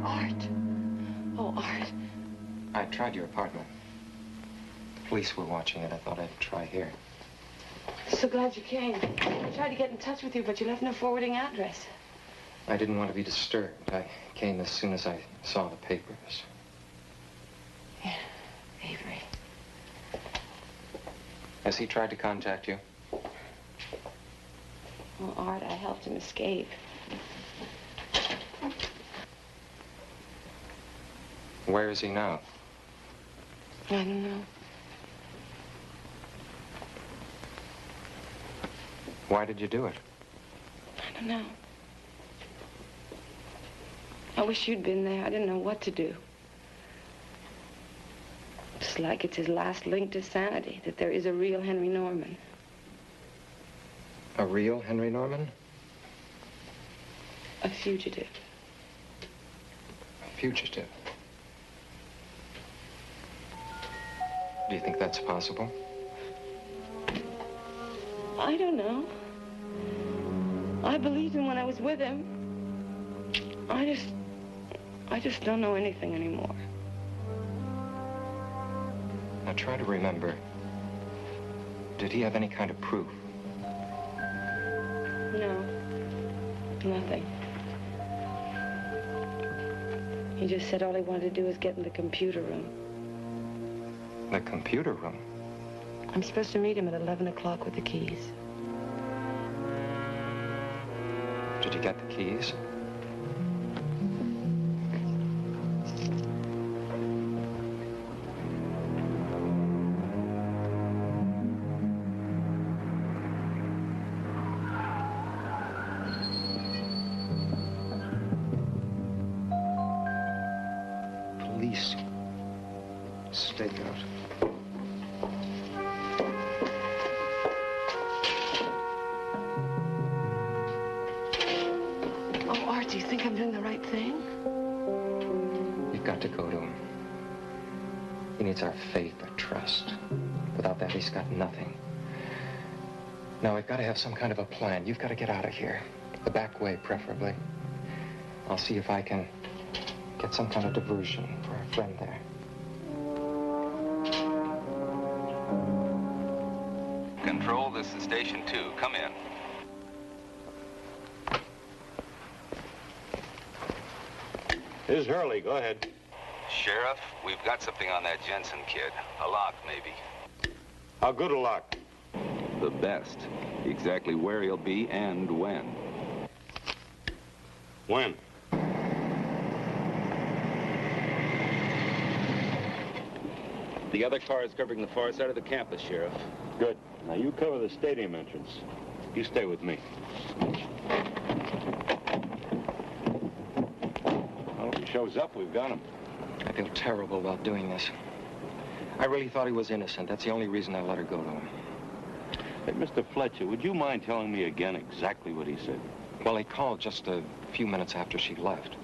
Art. Oh, Art. I tried your apartment. The police were watching it. I thought I'd try here. So glad you came. I tried to get in touch with you, but you left no forwarding address. I didn't want to be disturbed. I came as soon as I saw the papers. Yeah, Avery. Has he tried to contact you? Well, Art, I helped him escape. Where is he now? I don't know. Why did you do it? I don't know. I wish you'd been there. I didn't know what to do. It's like it's his last link to sanity, that there is a real Henry Norman. A real Henry Norman? A fugitive. A fugitive? Do you think that's possible? I don't know. I believed him when I was with him. I just don't know anything anymore. Now try to remember. Did he have any kind of proof? No. Nothing. He just said all he wanted to do was get in the computer room. The computer room? I'm supposed to meet him at 11 o'clock with the keys. Did you get the keys? Police stakeout. Do you think I'm doing the right thing? You've got to go to him. He needs our faith, our trust. Without that, he's got nothing. Now, we've got to have some kind of a plan. You've got to get out of here. The back way, preferably. I'll see if I can get some kind of diversion for our friend there. Control, this is Station 2. Come in. Here's Hurley. Go ahead. Sheriff, we've got something on that Jensen kid. A lock, maybe. How good a lock? The best. Exactly where he'll be and when. When? The other car is covering the far side of the campus, Sheriff. Good. Now, you cover the stadium entrance. You stay with me. Well, if he shows up, we've got him. I feel terrible about doing this. I really thought he was innocent. That's the only reason I let her go to him. Hey, Mr. Fletcher, would you mind telling me again exactly what he said? Well, he called just a few minutes after she left.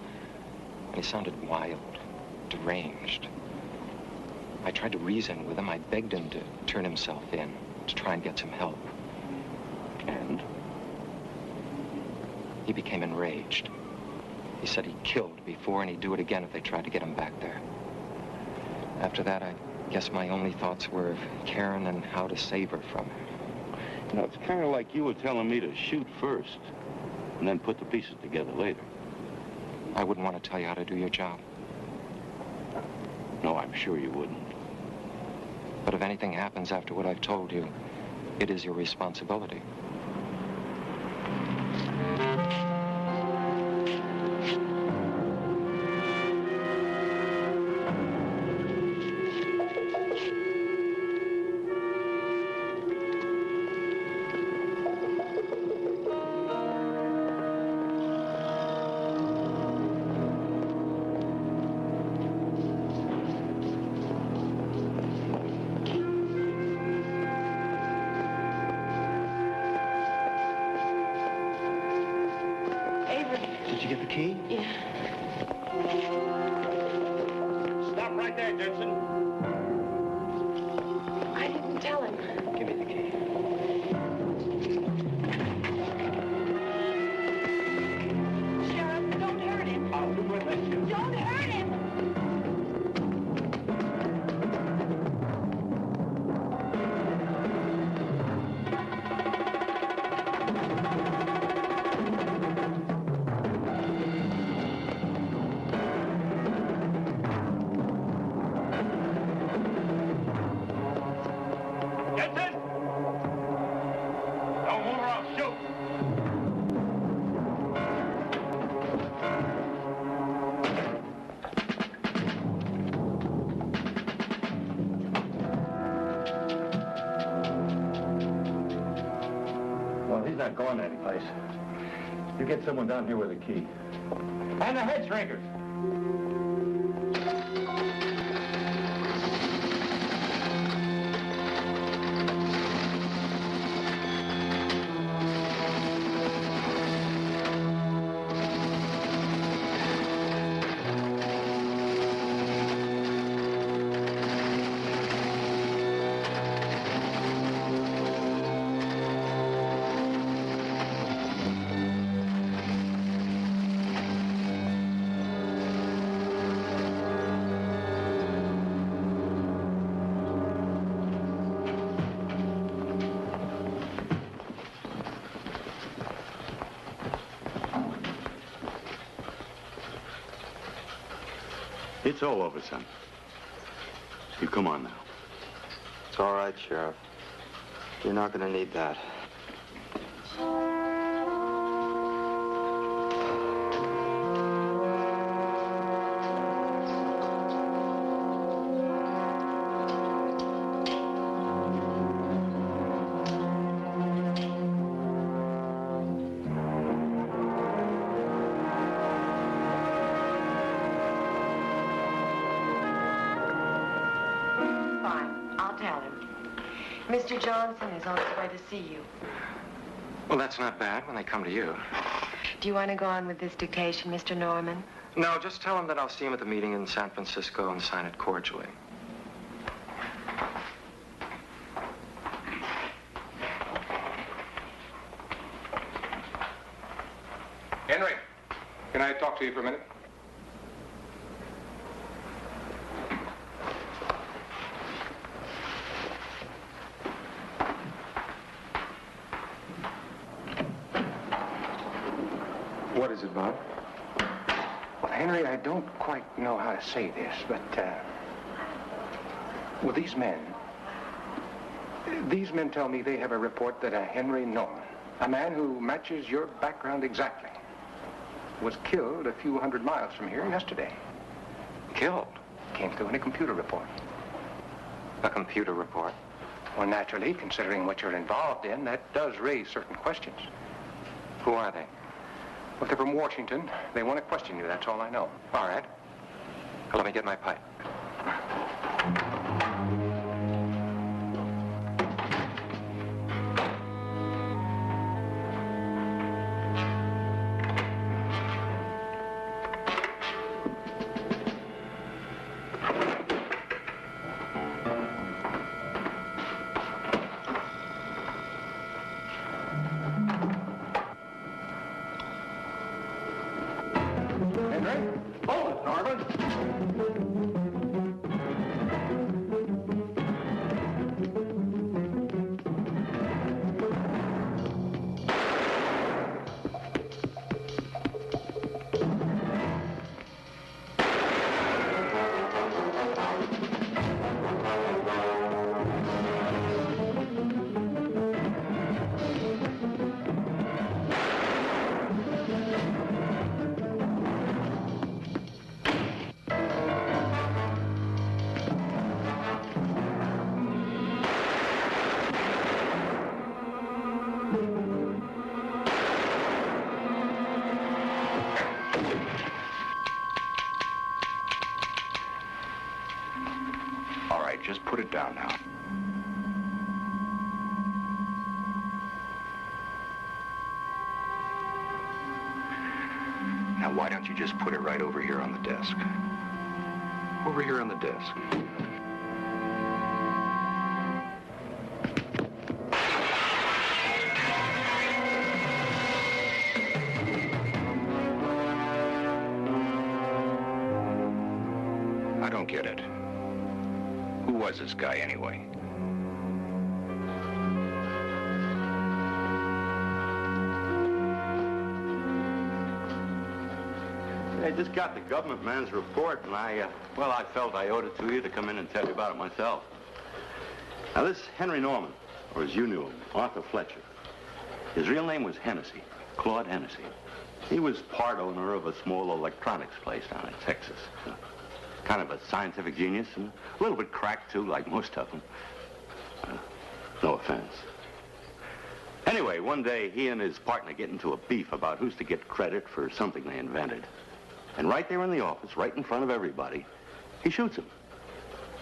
And he sounded wild, deranged. I tried to reason with him. I begged him to turn himself in, to try and get some help. And? He became enraged. He said he'd killed before and he'd do it again if they tried to get him back there. After that, I guess my only thoughts were of Karen and how to save her from him. You know, it's kind of like you were telling me to shoot first and then put the pieces together later. I wouldn't want to tell you how to do your job. No, I'm sure you wouldn't. But if anything happens after what I've told you, it is your responsibility. Did you get the key? Yeah. Stop right there, Jensen. not going anyplace. You get someone down here with a key. And the head shrinkers. It's all over, son. You come on now. It's all right, Sheriff. You're not going to need that. Mr. Johnson is on his way to see you. Well, that's not bad when they come to you. Do you want to go on with this dictation, Mr. Norman? No, just tell him that I'll see him at the meeting in San Francisco and sign it cordially. Henry, can I talk to you for a minute? What is it, Bob? Well, Henry, I don't quite know how to say this, but, well, these men tell me they have a report that a Henry Norman, a man who matches your background exactly, was killed a few hundred miles from here yesterday. Killed? Came through in a computer report. A computer report? Well, naturally, considering what you're involved in, that does raise certain questions. Who are they? Well, they're from Washington. They want to question you, that's all I know. All right. Well, let me get my pipe. Just put it down now. Now, why don't you just put it right over here on the desk? Over here on the desk. I don't get it. Who was this guy, anyway? I just got the government man's report, and I felt I owed it to you to come in and tell you about it myself. Now, this Henry Norman, or as you knew him, Arthur Fletcher, his real name was Hennessy, Claude Hennessy. He was part owner of a small electronics place down in Texas. Kind of a scientific genius, and a little bit cracked, too, like most of them. No offense. Anyway, one day, he and his partner get into a beef about who's to get credit for something they invented. And right there in the office, right in front of everybody, he shoots him.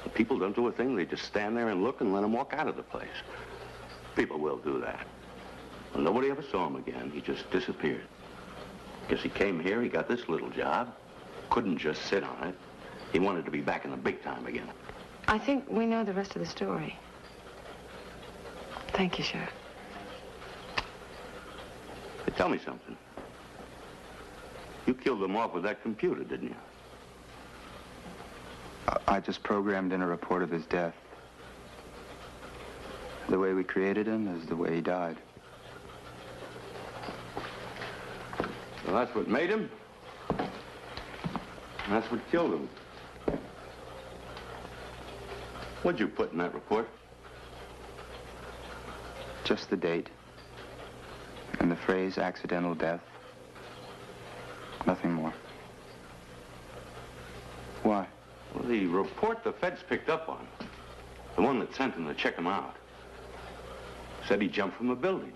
The people don't do a thing. They just stand there and look and let him walk out of the place. People will do that. Well, nobody ever saw him again. He just disappeared. Guess he came here, he got this little job. Couldn't just sit on it. He wanted to be back in the big time again. I think we know the rest of the story. Thank you, Sheriff. Hey, tell me something. You killed him off with that computer, didn't you? I just programmed in a report of his death. The way we created him is the way he died. Well, that's what made him. And that's what killed him. What'd you put in that report? Just the date. And the phrase accidental death. Nothing more. Why? Well, the report the feds picked up on, the one that sent him to check him out, said he jumped from a building.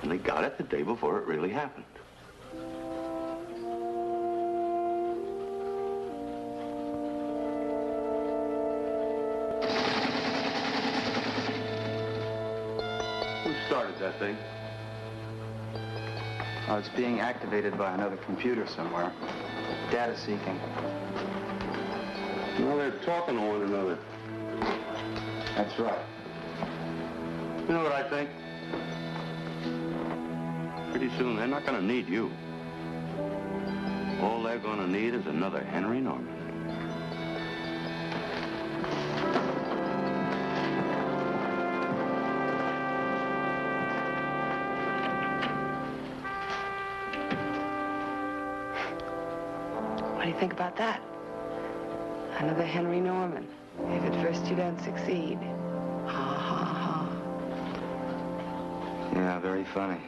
And they got it the day before it really happened. Who started that thing? It's being activated by another computer somewhere. Data seeking. No, they're talking to one another. That's right. You know what I think? Pretty soon they're not going to need you. All they're going to need is another Henry Norman. What do you think about that? Another Henry Norman. If at first you don't succeed. Ha, ha, ha. Yeah, very funny.